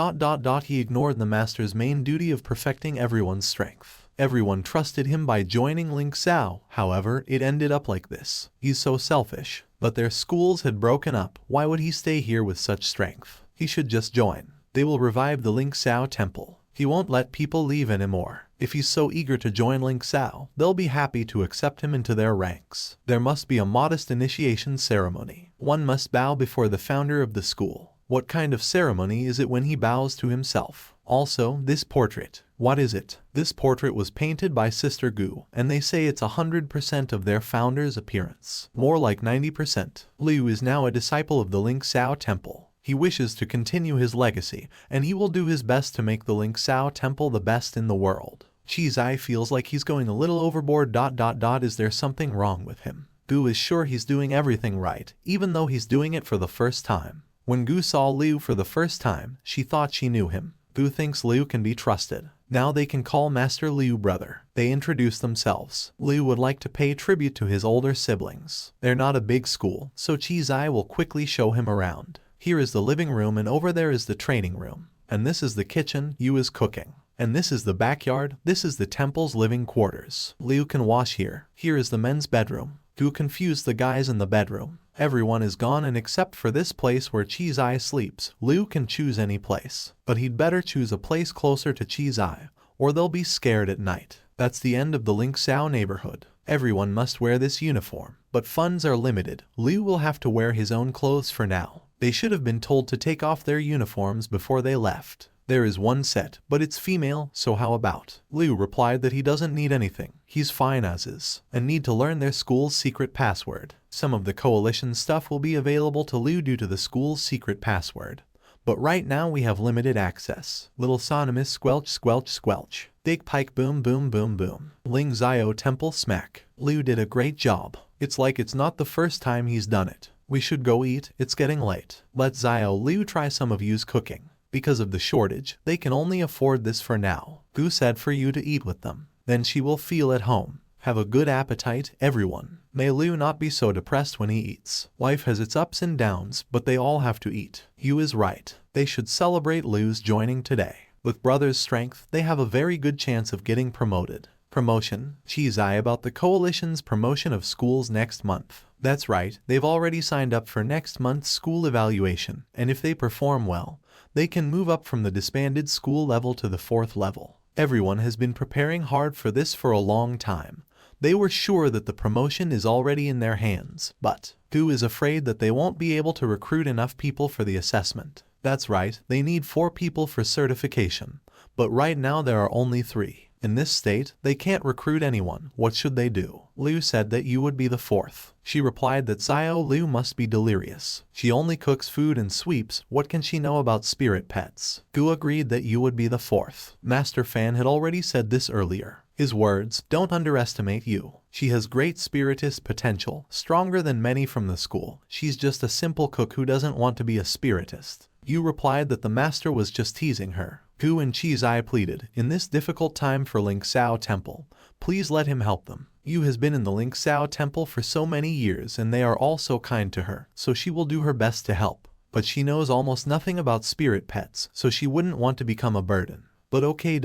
he ignored the master's main duty of perfecting everyone's strength. Everyone trusted him by joining Ling Xiao. However, it ended up like this. He's so selfish. But their schools had broken up. Why would he stay here with such strength? He should just join. They will revive the Ling Xiao temple. He won't let people leave anymore. If he's so eager to join Ling Xiao, they'll be happy to accept him into their ranks. There must be a modest initiation ceremony. One must bow before the founder of the school. What kind of ceremony is it when he bows to himself? Also, this portrait. What is it? This portrait was painted by Sister Gu, and they say it's 100% of their founder's appearance. More like 90%. Liu is now a disciple of the Ling Xiao temple. He wishes to continue his legacy, and he will do his best to make the Ling Xiao temple the best in the world. Chi Zai feels like he's going a little overboard. Is there something wrong with him? Gu is sure he's doing everything right, even though he's doing it for the first time. When Gu saw Liu for the first time, she thought she knew him. Gu thinks Liu can be trusted. Now they can call Master Liu brother. They introduce themselves. Liu would like to pay tribute to his older siblings. They're not a big school, so Chi Zai will quickly show him around. Here is the living room and over there is the training room. And this is the kitchen. Yu is cooking. And this is the backyard. This is the temple's living quarters. Liu can wash here. Here is the men's bedroom. Gu confused the guys in the bedroom. Everyone is gone and except for this place where Chi Zai sleeps. Liu can choose any place. But he'd better choose a place closer to Chi Zai. or they'll be scared at night. That's the end of the Lingxiao neighborhood. Everyone must wear this uniform, but funds are limited. Liu will have to wear his own clothes for now. They should have been told to take off their uniforms before they left. There is one set, but it's female, so how about? Liu replied that he doesn't need anything. He's fine as is, and need to learn their school's secret password. Some of the coalition stuff will be available to Liu due to the school's secret password. But right now we have limited access. Little Sonimus squelch squelch squelch. Big pike boom boom boom boom. Ling Xiao temple smack. Liu did a great job. It's like it's not the first time he's done it. We should go eat, it's getting late. Let Xiao Liu try some of you's cooking. Because of the shortage, they can only afford this for now. Gu said for you to eat with them. Then she will feel at home. Have a good appetite, everyone. May Liu not be so depressed when he eats. Life has its ups and downs, but they all have to eat. Yu is right. They should celebrate Liu's joining today. With brother's strength, they have a very good chance of getting promoted. Promotion? Chizai about the coalition's promotion of schools next month. That's right, they've already signed up for next month's school evaluation, and if they perform well, they can move up from the disbanded school level to the 4th level. Everyone has been preparing hard for this for a long time. They were sure that the promotion is already in their hands, but Gu is afraid that they won't be able to recruit enough people for the assessment. That's right, they need 4 people for certification, but right now there are only 3. In this state, they can't recruit anyone. What should they do? Liu said that you would be the 4th. She replied that Xiao Liu must be delirious. She only cooks food and sweeps. What can she know about spirit pets? Gu agreed that you would be the 4th. Master Fan had already said this earlier. His words, don't underestimate you. She has great spiritist potential, stronger than many from the school. She's just a simple cook who doesn't want to be a spiritist. Yu replied that the master was just teasing her. Gu and Chizai pleaded, in this difficult time for Lingxiao Temple, please let him help them. Yu has been in the Lingxiao Temple for so many years and they are all so kind to her, so she will do her best to help. But she knows almost nothing about spirit pets, so she wouldn't want to become a burden. But okay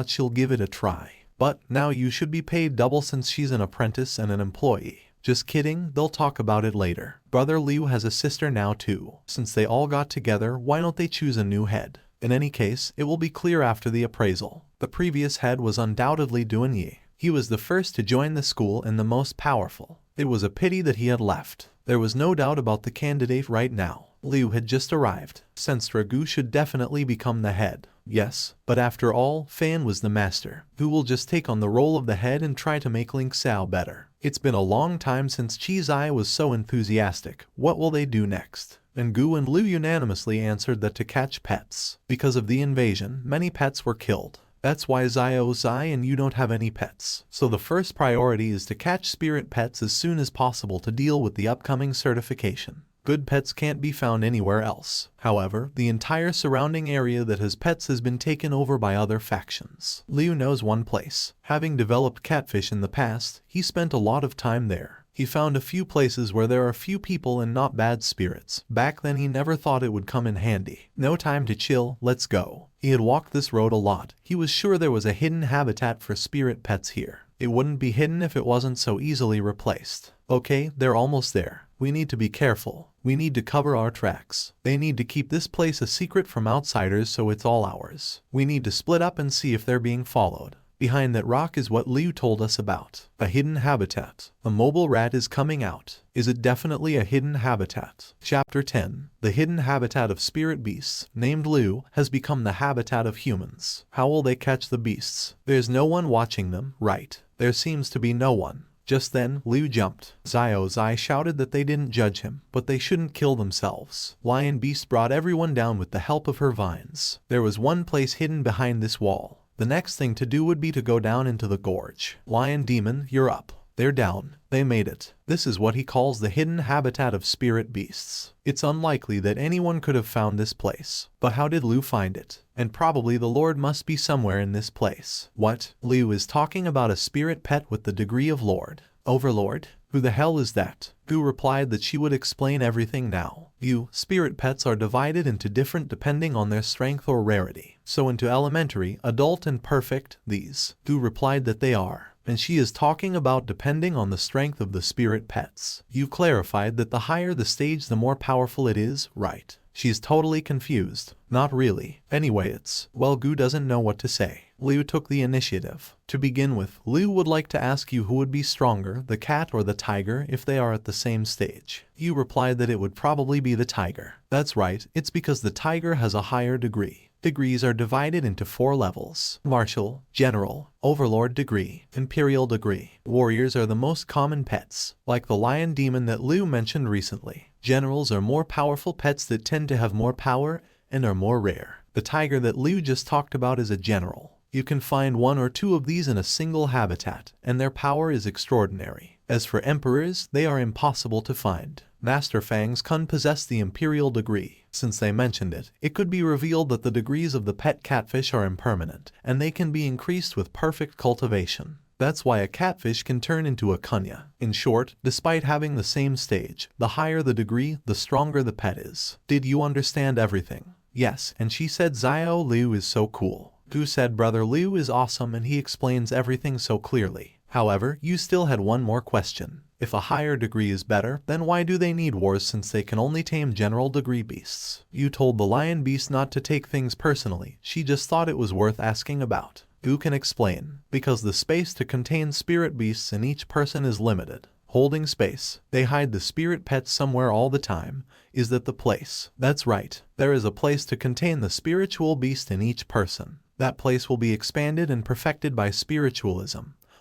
she'll give it a try. But now you should be paid double since she's an apprentice and an employee. Just kidding, they'll talk about it later. Brother Liu has a sister now too. Since they all got together, why don't they choose a new head? In any case, it will be clear after the appraisal. The previous head was undoubtedly Duanyi. He was the first to join the school and the most powerful. It was a pity that he had left. There was no doubt about the candidate right now. Liu had just arrived. Sensed Gu should definitely become the head. Yes, but after all, Fan was the master, who will just take on the role of the head and try to make Lingxiao better. It's been a long time since Chizai was so enthusiastic. What will they do next? And Gu and Liu unanimously answered that to catch pets. Because of the invasion, many pets were killed. That's why Zai and you don't have any pets. So the first priority is to catch spirit pets as soon as possible to deal with the upcoming certification. Good pets can't be found anywhere else. However, the entire surrounding area that has pets has been taken over by other factions. Liu knows one place. Having developed catfish in the past, he spent a lot of time there. He found a few places where there are few people and not bad spirits. Back then he never thought it would come in handy. No time to chill, let's go. He had walked this road a lot. He was sure there was a hidden habitat for spirit pets here. It wouldn't be hidden if it wasn't so easily replaced. Okay, they're almost there. We need to be careful. We need to cover our tracks. They need to keep this place a secret from outsiders so it's all ours. We need to split up and see if they're being followed. Behind that rock is what Liu told us about. A hidden habitat. A mobile rat is coming out. Is it definitely a hidden habitat? Chapter 10. The hidden habitat of spirit beasts, named Liu, has become the habitat of humans. How will they catch the beasts? There's no one watching them, right? There seems to be no one. Just then, Liu jumped. Zai shouted that they didn't judge him, but they shouldn't kill themselves. Lion Beast brought everyone down with the help of her vines. There was one place hidden behind this wall. The next thing to do would be to go down into the gorge. Lion Demon, you're up. They're down. They made it. This is what he calls the hidden habitat of spirit beasts. It's unlikely that anyone could have found this place. But how did Liu find it? And probably the Lord must be somewhere in this place. What? Liu is talking about a spirit pet with the degree of Lord. Overlord? Who the hell is that? Gu replied that she would explain everything now. Spirit pets are divided into different depending on their strength or rarity. So into elementary, adult and perfect, these. Gu replied that they are. And she is talking about depending on the strength of the spirit pets. You clarified that the higher the stage the more powerful it is, right? She's totally confused. Not really. Anyway well Gu doesn't know what to say. Liu took the initiative. To begin with, Liu would like to ask you who would be stronger, the cat or the tiger, if they are at the same stage. You replied that it would probably be the tiger. That's right, it's because the tiger has a higher degree. Degrees are divided into 4 levels: martial, general, overlord degree, imperial degree. Warriors are the most common pets, like the lion demon that Liu mentioned recently. Generals are more powerful pets that tend to have more power and are more rare. The tiger that Liu just talked about is a general. You can find 1 or 2 of these in a single habitat, and their power is extraordinary. As for emperors, they are impossible to find. Master Fang's Kun possessed the imperial degree. Since they mentioned it, it could be revealed that the degrees of the pet catfish are impermanent, and they can be increased with perfect cultivation. That's why a catfish can turn into a kunya. In short, despite having the same stage, the higher the degree, the stronger the pet is. Did you understand everything? Yes, and she said Xiao Liu is so cool. Gu said brother Liu is awesome and he explains everything so clearly. However, you still had one more question. If a higher degree is better, then why do they need wars since they can only tame general degree beasts? You told the lion beast not to take things personally, she just thought it was worth asking about. Gu can explain, because the space to contain spirit beasts in each person is limited. Holding space, they hide the spirit pets somewhere all the time. Is that the place? That's right, there is a place to contain the spiritual beast in each person. That place will be expanded and perfected by spiritualism,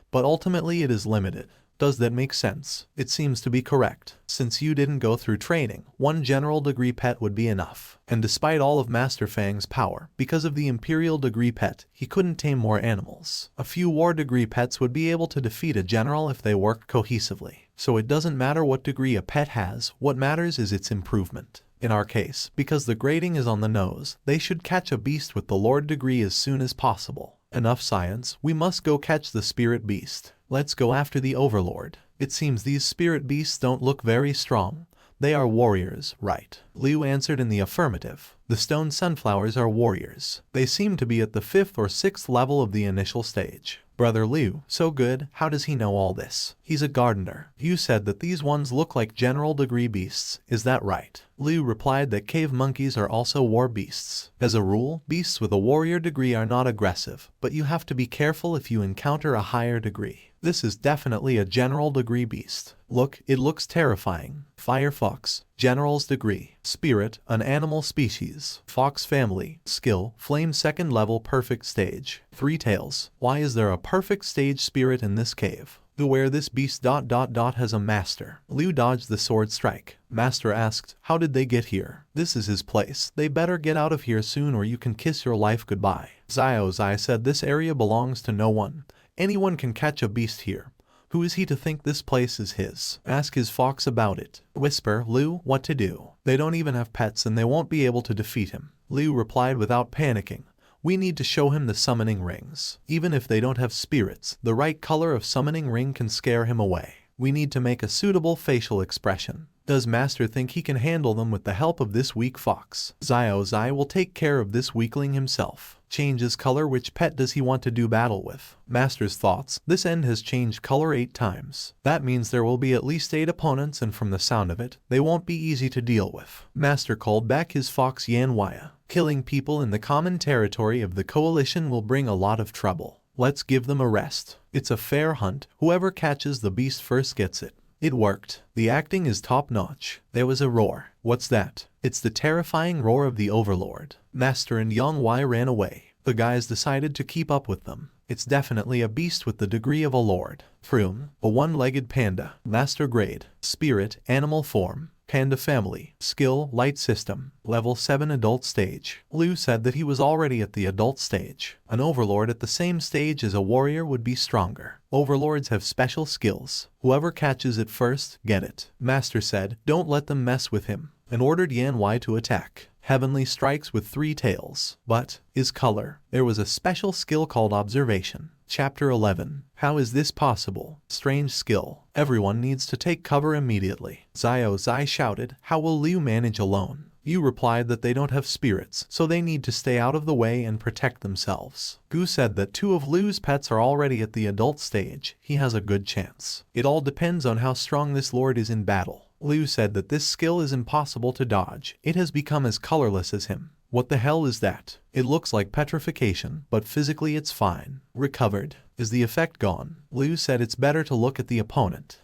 but ultimately it is limited. Does that make sense? It seems to be correct. Since you didn't go through training, 1 general degree pet would be enough. And despite all of Master Fang's power, because of the imperial degree pet, he couldn't tame more animals. A few war degree pets would be able to defeat a general if they worked cohesively. So it doesn't matter what degree a pet has, what matters is its improvement. In our case, because the grading is on the nose, they should catch a beast with the Lord degree as soon as possible. Enough science, we must go catch the spirit beast. Let's go after the overlord. It seems these spirit beasts don't look very strong. They are warriors, right? Liu answered in the affirmative. The stone sunflowers are warriors. They seem to be at the 5th or 6th level of the initial stage. Brother Liu, so good, how does he know all this? He's a gardener. You said that these ones look like general degree beasts, is that right? Liu replied that cave monkeys are also war beasts. As a rule, beasts with a warrior degree are not aggressive, but you have to be careful if you encounter a higher degree. This is definitely a general degree beast. Look, it looks terrifying. Fire fox, general's degree. Spirit, an animal species. Fox family, skill, flame 2nd level perfect stage. 3 tails. Why is there a perfect stage spirit in this cave? Where this beast ... has a master. Liu dodged the sword strike. Master asked, how did they get here? This is his place. They better get out of here soon or you can kiss your life goodbye. Xiao Zai said this area belongs to no one. Anyone can catch a beast here. Who is he to think this place is his? Ask his fox about it. Whisper, Liu, what to do? They don't even have pets and they won't be able to defeat him. Liu replied without panicking. We need to show him the summoning rings. Even if they don't have spirits, the right color of summoning ring can scare him away. We need to make a suitable facial expression. Does Master think he can handle them with the help of this weak fox? Xiao Zai will take care of this weakling himself. Change his color. Which pet does he want to do battle with? Master's thoughts. This end has changed color 8 times. That means there will be at least 8 opponents and from the sound of it, they won't be easy to deal with. Master called back his fox Yanwaya. Killing people in the common territory of the coalition will bring a lot of trouble. Let's give them a rest. It's a fair hunt. Whoever catches the beast first gets it. It worked. The acting is top-notch. There was a roar. What's that? It's the terrifying roar of the overlord. Master and Yongwei ran away. The guys decided to keep up with them. It's definitely a beast with the degree of a lord. Froom, a 1-legged panda. Master grade. Spirit, animal form. Panda family. Skill, light system. Level 7 adult stage. Liu said that he was already at the adult stage. An overlord at the same stage as a warrior would be stronger. Overlords have special skills. Whoever catches it first, get it. Master said, don't let them mess with him, and ordered Yanwei to attack. Heavenly strikes with 3 tails. But, is color. There was a special skill called observation. Chapter 11. How is this possible? Strange skill. Everyone needs to take cover immediately. Xiao Zai shouted, how will Liu manage alone? You replied that they don't have spirits, so they need to stay out of the way and protect themselves. Gu said that 2 of Liu's pets are already at the adult stage. He has a good chance. It all depends on how strong this lord is in battle. Liu said that this skill is impossible to dodge. It has become as colorless as him. What the hell is that? It looks like petrification, but physically it's fine. Recovered. Is the effect gone? Liu said it's better to look at the opponent.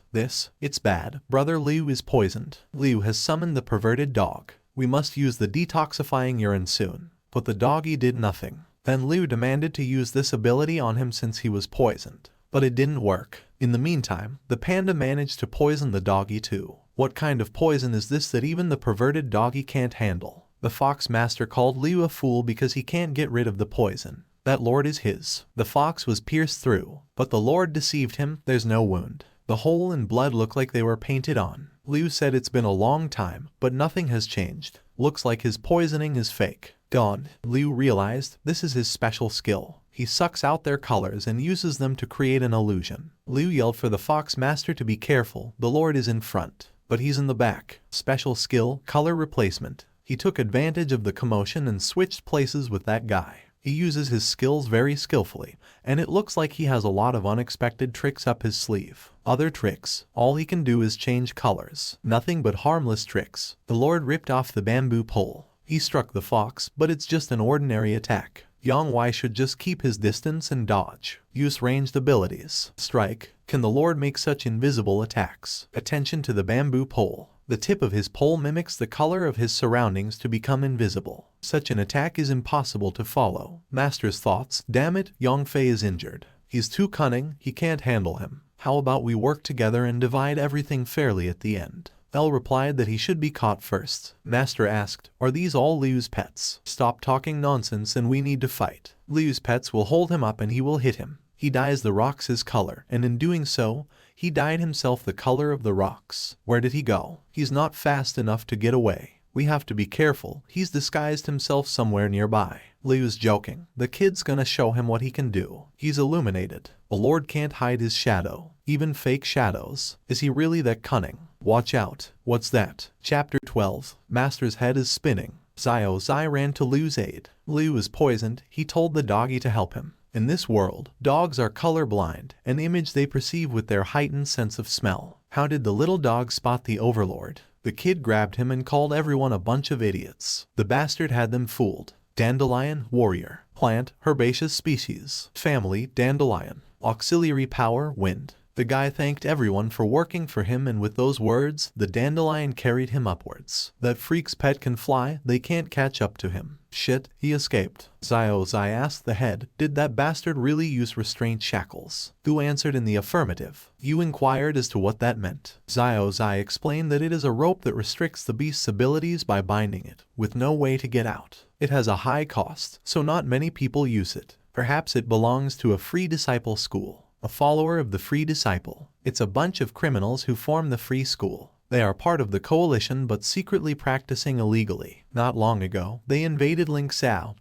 It's bad. Brother Liu is poisoned. Liu has summoned the perverted dog. We must use the detoxifying urine soon. But the doggy did nothing. Then Liu demanded to use this ability on him since he was poisoned. But it didn't work. In the meantime, the panda managed to poison the doggy too. What kind of poison is this that even the perverted doggy can't handle? The fox master called Liu a fool because he can't get rid of the poison. That lord is his. The fox was pierced through, but the lord deceived him. There's no wound. The hole and blood look like they were painted on. Liu said it's been a long time, but nothing has changed. Looks like his poisoning is fake. Dawn. Liu realized this is his special skill. He sucks out their colors and uses them to create an illusion. Liu yelled for the fox master to be careful. The lord is in front, but he's in the back. Special skill, color replacement. He took advantage of the commotion and switched places with that guy. He uses his skills very skillfully, and it looks like he has a lot of unexpected tricks up his sleeve. Other tricks. All he can do is change colors. Nothing but harmless tricks. The lord ripped off the bamboo pole. He struck the fox, but it's just an ordinary attack. Wei should just keep his distance and dodge. Use ranged abilities. Strike. Can the lord make such invisible attacks? Attention to the bamboo pole. The tip of his pole mimics the color of his surroundings to become invisible. Such an attack is impossible to follow. Master's thoughts. Damn it, Yongfei is injured. He's too cunning, he can't handle him. How about we work together and divide everything fairly at the end? L replied that he should be caught first. Master asked, are these all Liu's pets? Stop talking nonsense and we need to fight. Liu's pets will hold him up and he will hit him. He dyes the rocks his color, and in doing so, he dyed himself the color of the rocks. Where did he go? He's not fast enough to get away. We have to be careful. He's disguised himself somewhere nearby. Liu's joking. The kid's gonna show him what he can do. He's illuminated. A lord can't hide his shadow. Even fake shadows. Is he really that cunning? Watch out. What's that? Chapter 12. Master's head is spinning. Zai ran to Liu's aid. Liu is poisoned. He told the doggy to help him. In this world, dogs are colorblind, an image they perceive with their heightened sense of smell. How did the little dog spot the overlord? The kid grabbed him and called everyone a bunch of idiots. The bastard had them fooled. Dandelion, warrior. Plant, herbaceous species. Family, dandelion. Auxiliary power, wind. The guy thanked everyone for working for him, and with those words, the dandelion carried him upwards. That freak's pet can fly, they can't catch up to him. Shit, he escaped. Zai asked the head, did that bastard really use restraint shackles? Gu answered in the affirmative. Yu inquired as to what that meant. Zai explained that it is a rope that restricts the beast's abilities by binding it, with no way to get out. It has a high cost, so not many people use it. Perhaps it belongs to a free disciple school. A follower of the Free Disciple. It's a bunch of criminals who form the Free School. They are part of the coalition but secretly practicing illegally. Not long ago, they invaded Ling,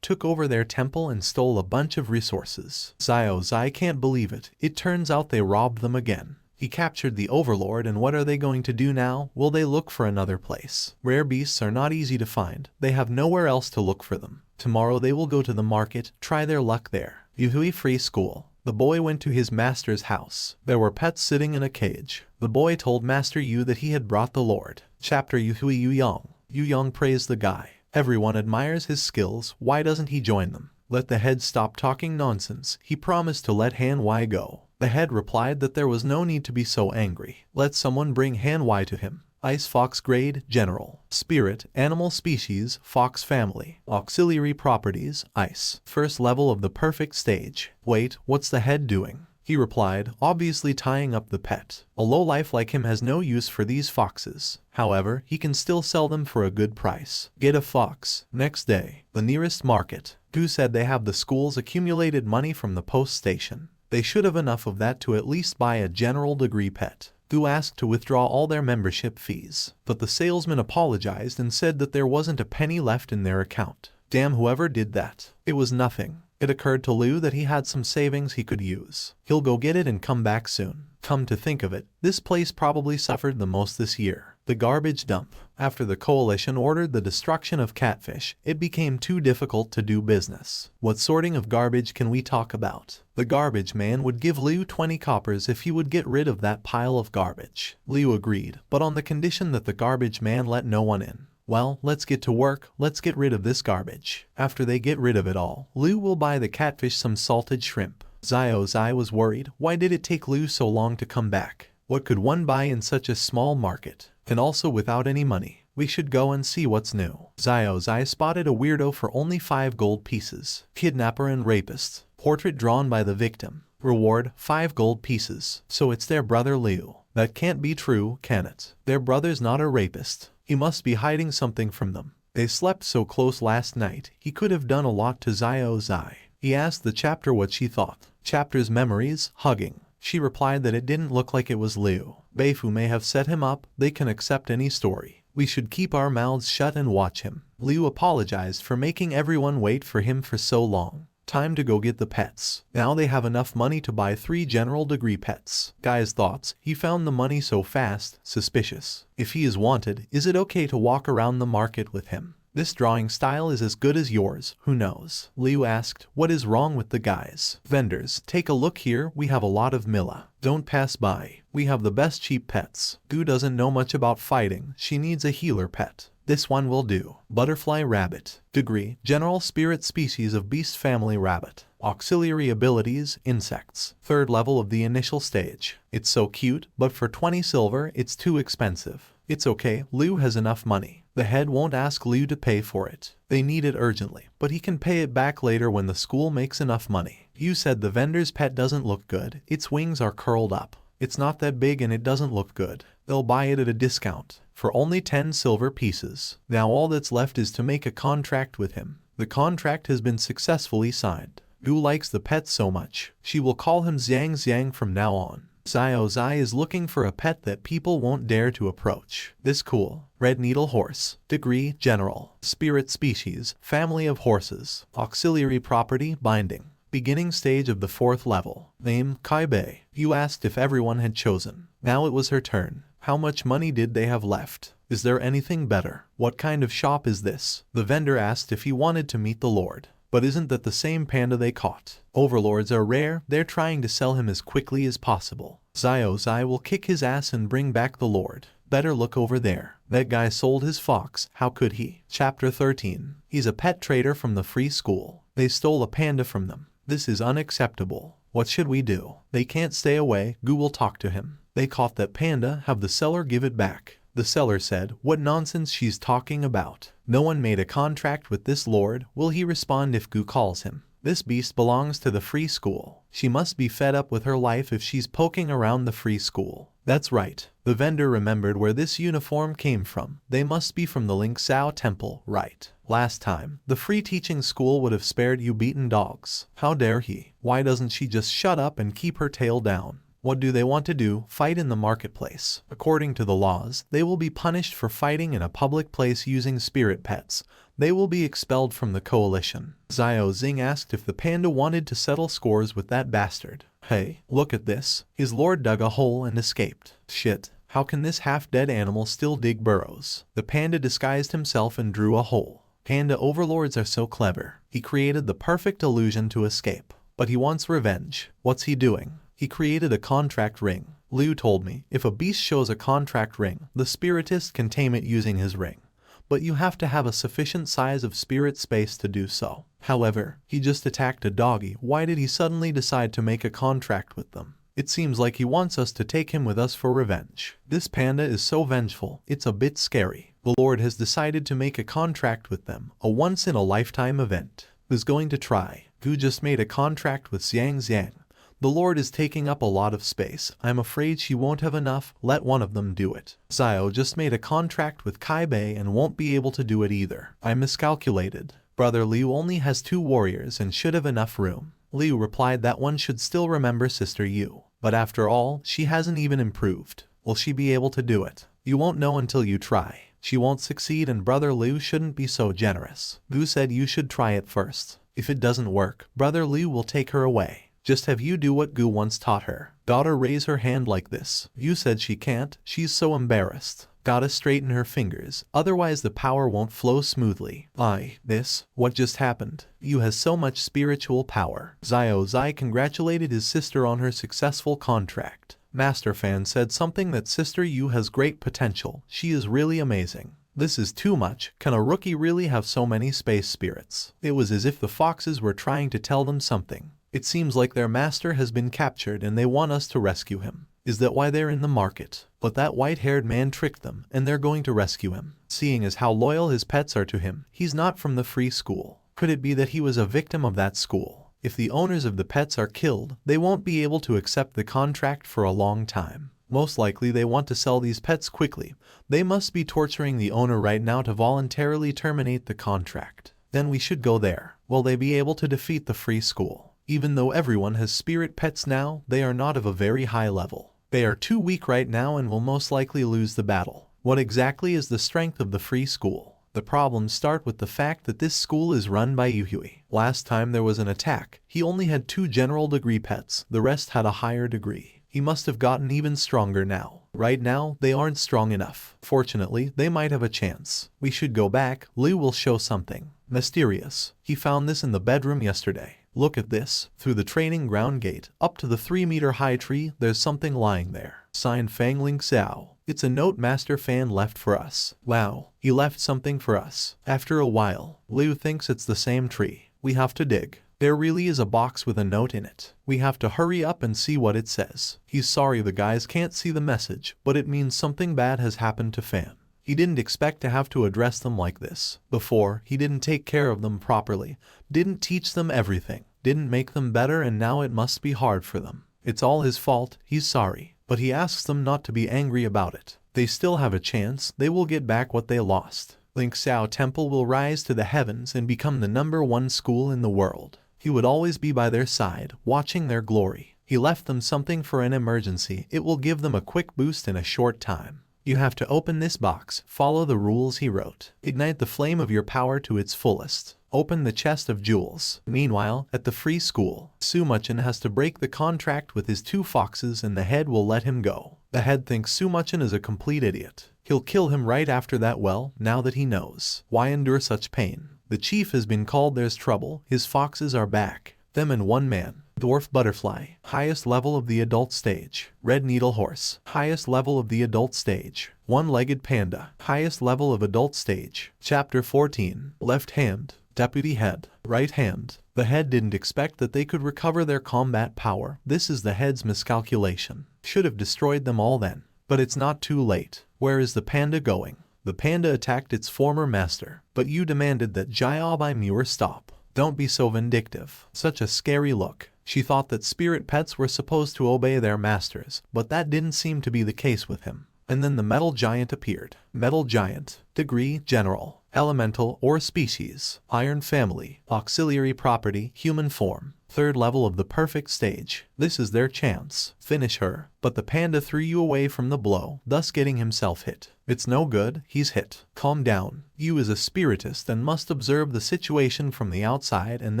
took over their temple and stole a bunch of resources. Zai can't believe it. It turns out they robbed them again. He captured the overlord, and what are they going to do now? Will they look for another place? Rare beasts are not easy to find. They have nowhere else to look for them. Tomorrow they will go to the market, try their luck there. Yuhui Free School. The boy went to his master's house. There were pets sitting in a cage. The boy told Master Yu that he had brought the lord. Chapter Yuhui Yu Yong praised the guy. Everyone admires his skills. Why doesn't he join them? Let the head stop talking nonsense. He promised to let Wei go. The head replied that there was no need to be so angry. Let someone bring Wei to him. Ice fox grade, general. Spirit, animal species, fox family. Auxiliary properties, ice. First level of the perfect stage. Wait, what's the head doing? He replied, obviously tying up the pet. A lowlife like him has no use for these foxes. However, he can still sell them for a good price. Get a fox. Next day, the nearest market. Gu said they have the school's accumulated money from the post station. They should have enough of that to at least buy a general degree pet. Gu asked to withdraw all their membership fees, but the salesman apologized and said that there wasn't a penny left in their account. Damn, whoever did that. It was nothing. It occurred to Liu that he had some savings he could use. He'll go get it and come back soon. Come to think of it, this place probably suffered the most this year. The garbage dump. After the coalition ordered the destruction of catfish, it became too difficult to do business. What sorting of garbage can we talk about? The garbage man would give Liu 20 coppers if he would get rid of that pile of garbage. Liu agreed, but on the condition that the garbage man let no one in. Well, let's get to work, let's get rid of this garbage. After they get rid of it all, Liu will buy the catfish some salted shrimp. Zai was worried. Why did it take Liu so long to come back? What could one buy in such a small market? And also without any money. We should go and see what's new. Zai spotted a weirdo for only 5 gold pieces. Kidnapper and rapist. Portrait drawn by the victim. Reward, 5 gold pieces. So it's their brother Liu. That can't be true, can it? Their brother's not a rapist. He must be hiding something from them. They slept so close last night, he could have done a lot to Zai. He asked the chapter what she thought. Chapter's memories, hugging. She replied that it didn't look like it was Liu. Beifu may have set him up, they can accept any story. We should keep our mouths shut and watch him. Liu apologized for making everyone wait for him for so long. Time to go get the pets. Now they have enough money to buy 3 general degree pets. Guy's thoughts, he found the money so fast, suspicious. If he is wanted, is it okay to walk around the market with him? This drawing style is as good as yours, who knows? Liu asked, what is wrong with the guys? Vendors, take a look here, we have a lot of Mila. Don't pass by. We have the best cheap pets. Gu doesn't know much about fighting, she needs a healer pet. This one will do. Butterfly rabbit. Degree, general spirit species of beast family rabbit. Auxiliary abilities, insects. 3rd level of the initial stage. It's so cute, but for 20 silver, it's too expensive. It's okay, Liu has enough money. The head won't ask Liu to pay for it. They need it urgently, but he can pay it back later when the school makes enough money. You said the vendor's pet doesn't look good. Its wings are curled up. It's not that big and it doesn't look good. They'll buy it at a discount, for only 10 silver pieces. Now all that's left is to make a contract with him. The contract has been successfully signed. Gu likes the pet so much. She will call him Xiang from now on. Zai is looking for a pet that people won't dare to approach. This cool. Red needle horse. Degree, general. Spirit species, family of horses. Auxiliary property, binding. Beginning stage of the 4th level. Name, Kai Bei. You asked if everyone had chosen. Now it was her turn. How much money did they have left? Is there anything better? What kind of shop is this? The vendor asked if he wanted to meet the Lord. But isn't that the same panda they caught? Overlords are rare, they're trying to sell him as quickly as possible. Zai will kick his ass and bring back the Lord. Better look over there. That guy sold his fox, how could he? Chapter 13. He's a pet trader from the free school. They stole a panda from them. This is unacceptable. What should we do? They can't stay away, Gu will talk to him. They caught that panda, have the seller give it back. The seller said, what nonsense she's talking about. No one made a contract with this lord, will he respond if Gu calls him? This beast belongs to the free school. She must be fed up with her life if she's poking around the free school. That's right. The vendor remembered where this uniform came from. They must be from the Ling temple, right? Last time, the free teaching school would have spared you beaten dogs. How dare he? Why doesn't she just shut up and keep her tail down? What do they want to do? Fight in the marketplace. According to the laws, they will be punished for fighting in a public place using spirit pets. They will be expelled from the coalition. Zing asked if the panda wanted to settle scores with that bastard. Hey, look at this. His lord dug a hole and escaped. Shit. How can this half-dead animal still dig burrows? The panda disguised himself and drew a hole. Panda overlords are so clever. He created the perfect illusion to escape. But he wants revenge. What's he doing? He created a contract ring. Liu told me, if a beast shows a contract ring, the spiritist can tame it using his ring. But you have to have a sufficient size of spirit space to do so. However, he just attacked a doggy. Why did he suddenly decide to make a contract with them? It seems like he wants us to take him with us for revenge. This panda is so vengeful, it's a bit scary. The Lord has decided to make a contract with them, a once-in-a-lifetime event. Who's going to try? Gu just made a contract with Xiang. The Lord is taking up a lot of space. I'm afraid she won't have enough. Let one of them do it. Zio just made a contract with Kai Bei and won't be able to do it either. I miscalculated. Brother Liu only has 2 warriors and should have enough room. Liu replied that one should still remember Sister Yu. But after all, she hasn't even improved. Will she be able to do it? You won't know until you try. She won't succeed and Brother Liu shouldn't be so generous. Gu said you should try it first. If it doesn't work, Brother Liu will take her away. Just have you do what Gu once taught her. Daughter raise her hand like this. You said she can't, she's so embarrassed. Gotta straighten her fingers, otherwise the power won't flow smoothly. What just happened? You has so much spiritual power. Zai congratulated his sister on her successful contract. Master Fan said something that Sister Yu has great potential. She is really amazing. This is too much. Can a rookie really have so many space spirits? It was as if the foxes were trying to tell them something. It seems like their master has been captured and they want us to rescue him. Is that why they're in the market? But that white-haired man tricked them, and they're going to rescue him. Seeing as how loyal his pets are to him, he's not from the free school. Could it be that he was a victim of that school? If the owners of the pets are killed, they won't be able to accept the contract for a long time. Most likely they want to sell these pets quickly. They must be torturing the owner right now to voluntarily terminate the contract. Then we should go there. Will they be able to defeat the free school? Even though everyone has spirit pets now, they are not of a very high level. They are too weak right now and will most likely lose the battle. What exactly is the strength of the free school? The problems start with the fact that this school is run by Yuhui. Last time there was an attack, he only had 2 general degree pets, the rest had a higher degree. He must have gotten even stronger now. Right now, they aren't strong enough. Fortunately, they might have a chance. We should go back. Liu will show something mysterious. He found this in the bedroom yesterday. Look at this. Through the training ground gate, up to the 3-meter high tree, there's something lying there. Signed Fang Ling Xiao. It's a note Master Fan left for us. Wow, he left something for us. After a while, Liu thinks it's the same tree. We have to dig. There really is a box with a note in it. We have to hurry up and see what it says. He's sorry the guys can't see the message, but it means something bad has happened to Fan. He didn't expect to have to address them like this. Before, he didn't take care of them properly, didn't teach them everything, didn't make them better, and now it must be hard for them. It's all his fault, he's sorry, but he asks them not to be angry about it. They still have a chance, they will get back what they lost. Ling Xiao Temple will rise to the heavens and become the #1 school in the world. He would always be by their side, watching their glory. He left them something for an emergency. It will give them a quick boost in a short time. You have to open this box, follow the rules he wrote. Ignite the flame of your power to its fullest. Open the chest of jewels. Meanwhile, at the free school, Sumuchin has to break the contract with his 2 foxes and the head will let him go. The head thinks Sumuchin is a complete idiot. He'll kill him right after that. Well, now that he knows, why endure such pain? The chief has been called. There's trouble. His foxes are back. Them and 1 man. Dwarf butterfly, highest level of the adult stage. Red needle horse, highest level of the adult stage. 1-legged panda, highest level of adult stage. Chapter 14. Left hand, deputy head, right hand. The head didn't expect that they could recover their combat power. This is the head's miscalculation. Should have destroyed them all then. But it's not too late. Where is the panda going? The panda attacked its former master, but you demanded that Bai Muir stop. Don't be so vindictive. Such a scary look. She thought that spirit pets were supposed to obey their masters, but that didn't seem to be the case with him. And then the metal giant appeared. Metal giant, degree, general, elemental or species, iron family, auxiliary property, human form. 3rd level of the perfect stage. This is their chance. Finish her. But the panda threw you away from the blow, thus getting himself hit. It's no good, he's hit. Calm down. You is a spiritist and must observe the situation from the outside and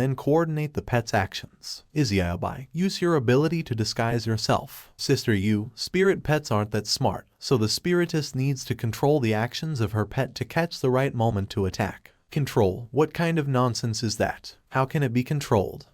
then coordinate the pet's actions. Bai, use your ability to disguise yourself. Sister Yu, spirit pets aren't that smart, so the spiritist needs to control the actions of her pet to catch the right moment to attack. Control? What kind of nonsense is that? How can it be controlled?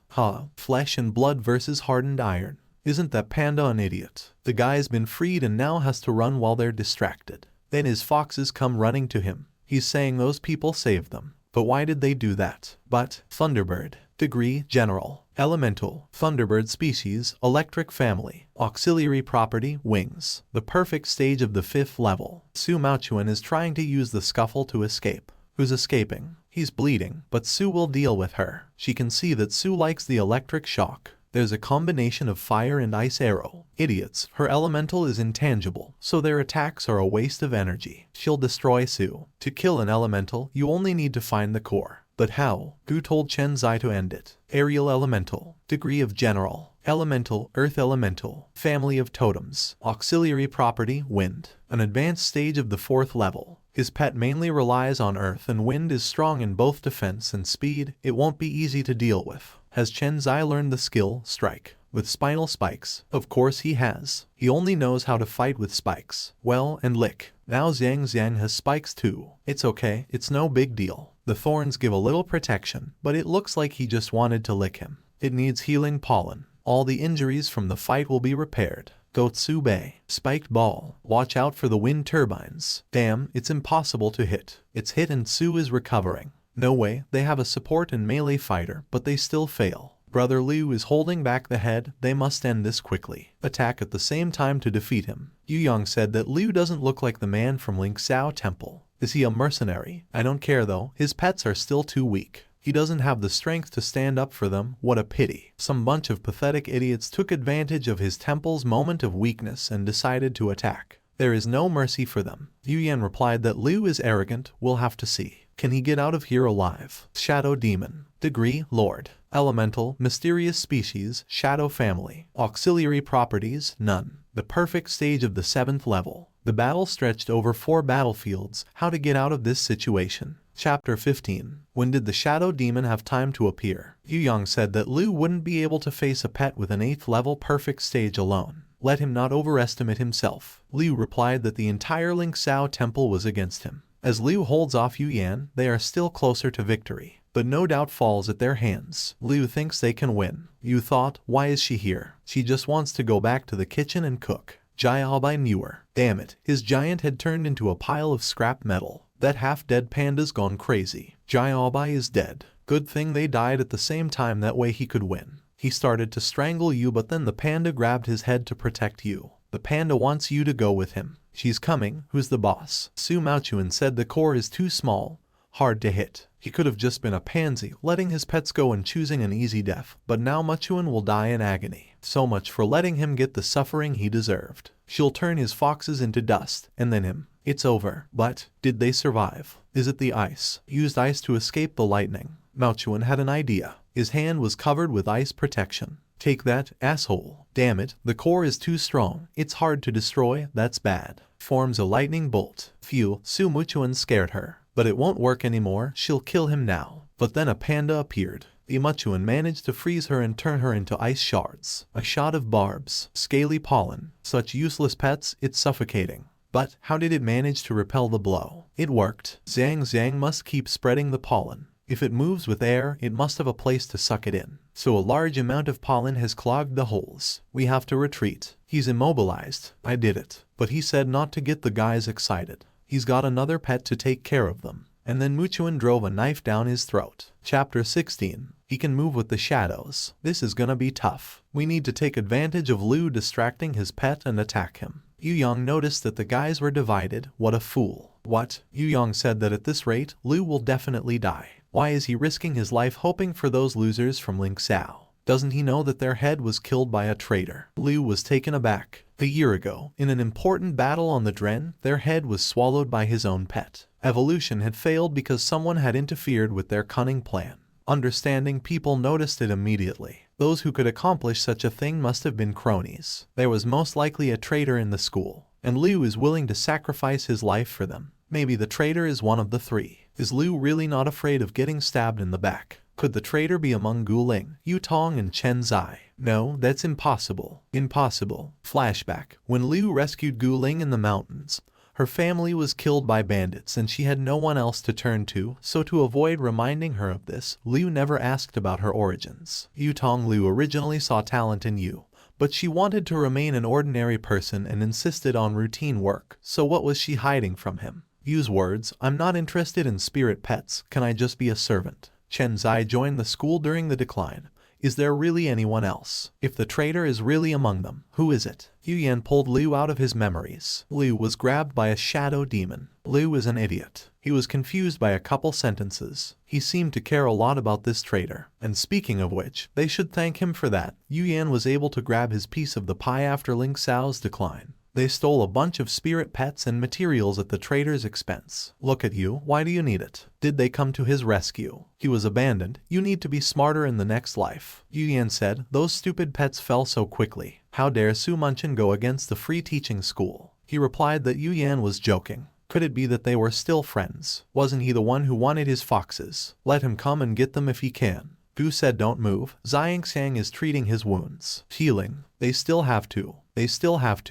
Flesh and blood versus hardened iron. Isn't that panda an idiot? The guy's been freed and now has to run while they're distracted. Then his foxes come running to him. He's saying those people saved them. But why did they do that? But, Thunderbird, degree, general, elemental, Thunderbird species, electric family, auxiliary property, wings. The perfect stage of the 5th level. Su Maochuan is trying to use the scuffle to escape. Who's escaping? He's bleeding, but Su will deal with her. She can see that Su likes the electric shock. There's a combination of fire and ice arrow. Idiots, her elemental is intangible, so their attacks are a waste of energy. She'll destroy Su. To kill an elemental, you only need to find the core. But how? Who told Chen Zai to end it? Aerial elemental, degree of general, elemental, earth elemental, family of totems, auxiliary property, wind. An advanced stage of the 4th level. His pet mainly relies on earth and wind is strong in both defense and speed. It won't be easy to deal with. Has Chen Zai learned the skill, strike, with spinal spikes? Of course he has. He only knows how to fight with spikes. Well, and lick. Now Zhang Zhang has spikes too. It's okay, it's no big deal. The thorns give a little protection, but it looks like he just wanted to lick him. It needs healing pollen. All the injuries from the fight will be repaired. Gotsube. Spiked ball. Watch out for the wind turbines. Damn, it's impossible to hit. It's hit and Su is recovering. No way, they have a support and melee fighter, but they still fail. Brother Liu is holding back the head, they must end this quickly. Attack at the same time to defeat him. Yu Yang said that Liu doesn't look like the man from Ling Xiao Temple. Is he a mercenary? I don't care though, his pets are still too weak. He doesn't have the strength to stand up for them, what a pity. Some bunch of pathetic idiots took advantage of his temple's moment of weakness and decided to attack. There is no mercy for them. Yu Yan replied that Liu is arrogant, we'll have to see. Can he get out of here alive? Shadow Demon. Degree, Lord. Elemental, mysterious species, Shadow Family. Auxiliary properties, none. The perfect stage of the 7th level. The battle stretched over 4 battlefields. How to get out of this situation. Chapter 15. When did the Shadow Demon have time to appear? Yu Yang said that Liu wouldn't be able to face a pet with an 8th level perfect stage alone. Let him not overestimate himself. Liu replied that the entire Ling Xiao Temple was against him. As Liu holds off Yu Yan, they are still closer to victory, but no doubt falls at their hands. Liu thinks they can win. Yu thought, why is she here? She just wants to go back to the kitchen and cook. Jia Bai knew her. Damn it, his giant had turned into a pile of scrap metal. That half-dead panda's gone crazy. Jia Bai is dead. Good thing they died at the same time, that way he could win. He started to strangle Yu, but then the panda grabbed his head to protect Yu. The panda wants Yu to go with him. She's coming. Who's the boss? Su Maochuan said the core is too small, hard to hit. He could have just been a pansy, letting his pets go and choosing an easy death, but now Maochuan will die in agony. So much for letting him get the suffering he deserved. She'll turn his foxes into dust, and then him. It's over. But, did they survive? Is it the ice? Used ice to escape the lightning. Maochuan had an idea. His hand was covered with ice protection. Take that, asshole. Damn it, the core is too strong. It's hard to destroy, that's bad. Forms a lightning bolt. Phew, Su Maochuan scared her. But it won't work anymore, she'll kill him now. But then a panda appeared. The Maochuan managed to freeze her and turn her into ice shards. A shot of barbs. Scaly pollen. Such useless pets, it's suffocating. But, how did it manage to repel the blow? It worked. Zhang Zhang must keep spreading the pollen. If it moves with air, it must have a place to suck it in. So a large amount of pollen has clogged the holes. We have to retreat. He's immobilized. I did it. But he said not to get the guys excited. He's got another pet to take care of them. And then Maochuan drove a knife down his throat. Chapter 16. He can move with the shadows. This is gonna be tough. We need to take advantage of Liu distracting his pet and attack him. Yu Yang noticed that the guys were divided. What a fool. What? Yu Yang said that at this rate, Liu will definitely die. Why is he risking his life hoping for those losers from Ling Xiao? Doesn't he know that their head was killed by a traitor? Liu was taken aback. A year ago, in an important battle on the Dren, their head was swallowed by his own pet. Evolution had failed because someone had interfered with their cunning plan. Understanding people noticed it immediately. Those who could accomplish such a thing must have been cronies. There was most likely a traitor in the school, and Liu is willing to sacrifice his life for them. Maybe the traitor is one of the 3. Is Liu really not afraid of getting stabbed in the back? Could the traitor be among Gu Ling, Yu Tong and Chen Zai? No, that's impossible. Impossible. Flashback. When Liu rescued Gu Ling in the mountains, her family was killed by bandits and she had no one else to turn to, so to avoid reminding her of this, Liu never asked about her origins. Yu Tong Liu originally saw talent in Yu, but she wanted to remain an ordinary person and insisted on routine work, so what was she hiding from him? Yu's words, I'm not interested in spirit pets, can I just be a servant? Chen Zai joined the school during the decline. Is there really anyone else? If the traitor is really among them, who is it? Yu Yan pulled Liu out of his memories. Liu was grabbed by a shadow demon. Liu is an idiot. He was confused by a couple sentences. He seemed to care a lot about this traitor. And speaking of which, they should thank him for that. Yu Yan was able to grab his piece of the pie after Ling Xiao's decline. They stole a bunch of spirit pets and materials at the traitor's expense. Look at you, why do you need it? Did they come to his rescue? He was abandoned. You need to be smarter in the next life. Yu Yan said, those stupid pets fell so quickly. How dare Su Maochuan go against the free teaching school? He replied that Yu Yan was joking. Could it be that they were still friends? Wasn't he the one who wanted his foxes? Let him come and get them if he can. Fu said don't move. Xiangxiang is treating his wounds. Healing. They still have to. They still have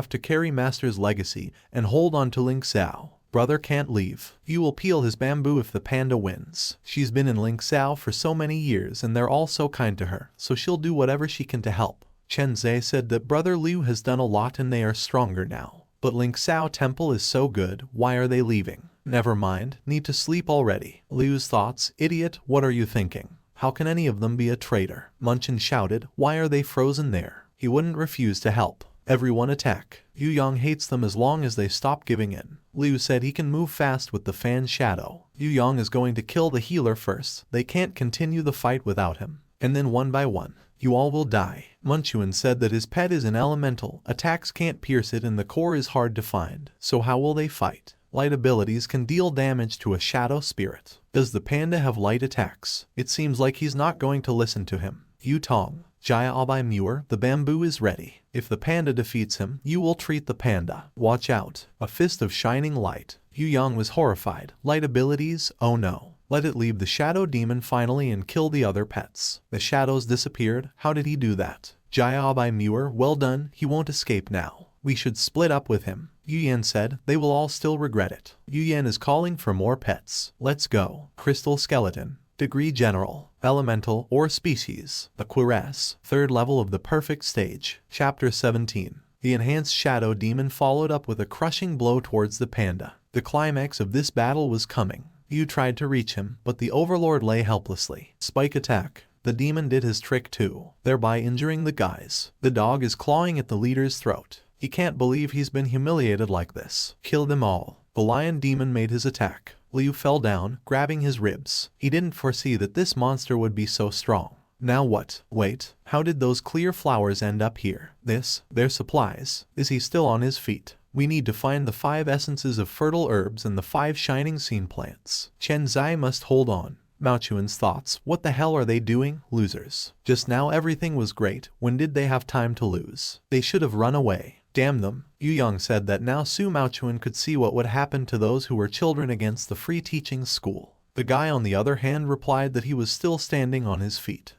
to carry Master's legacy and hold on to Ling Xiao. Brother can't leave. You will peel his bamboo if the panda wins. She's been in Ling Xiao for so many years and they're all so kind to her, so she'll do whatever she can to help. Chen Zhe said that Brother Liu has done a lot and they are stronger now. But Ling Xiao temple is so good, why are they leaving? Never mind, need to sleep already. Liu's thoughts, idiot, what are you thinking? How can any of them be a traitor? Munchin shouted, why are they frozen there? He wouldn't refuse to help. Everyone attack. Yu Yang hates them as long as they stop giving in. Liu said he can move fast with the fan shadow. Yu Yang is going to kill the healer first. They can't continue the fight without him. And then one by one, you all will die. Munchuan said that his pet is an elemental. Attacks can't pierce it and the core is hard to find. So how will they fight? Light abilities can deal damage to a shadow spirit. Does the panda have light attacks? It seems like he's not going to listen to him. Yu Tong. Jia Abai Muir, the bamboo is ready. If the panda defeats him, you will treat the panda. Watch out. A fist of shining light. Yu Yang was horrified. Light abilities? Oh no. Let it leave the shadow demon finally and kill the other pets. The shadows disappeared. How did he do that? Jia Abai Muir, well done, he won't escape now. We should split up with him. Yu Yan said, they will all still regret it. Yu Yan is calling for more pets. Let's go. Crystal Skeleton. Degree General. Elemental or Species. The Cuirass. Third level of the perfect stage. Chapter 17. The enhanced shadow demon followed up with a crushing blow towards the panda. The climax of this battle was coming. Yu tried to reach him, but the overlord lay helplessly. Spike attack. The demon did his trick too, thereby injuring the guys. The dog is clawing at the leader's throat. He can't believe he's been humiliated like this. Kill them all. The lion demon made his attack. Liu fell down, grabbing his ribs. He didn't foresee that this monster would be so strong. Now what? Wait, how did those clear flowers end up here? Their supplies. Is he still on his feet? We need to find the 5 essences of fertile herbs and the 5 shining scene plants. Chen Zai must hold on. Mao Chuan's thoughts, what the hell are they doing? Losers. Just now everything was great, when did they have time to lose? They should have run away. Damn them. Yu Yang said that now Su Maochuan could see what would happen to those who were children against the free teaching school. The guy on the other hand replied that he was still standing on his feet.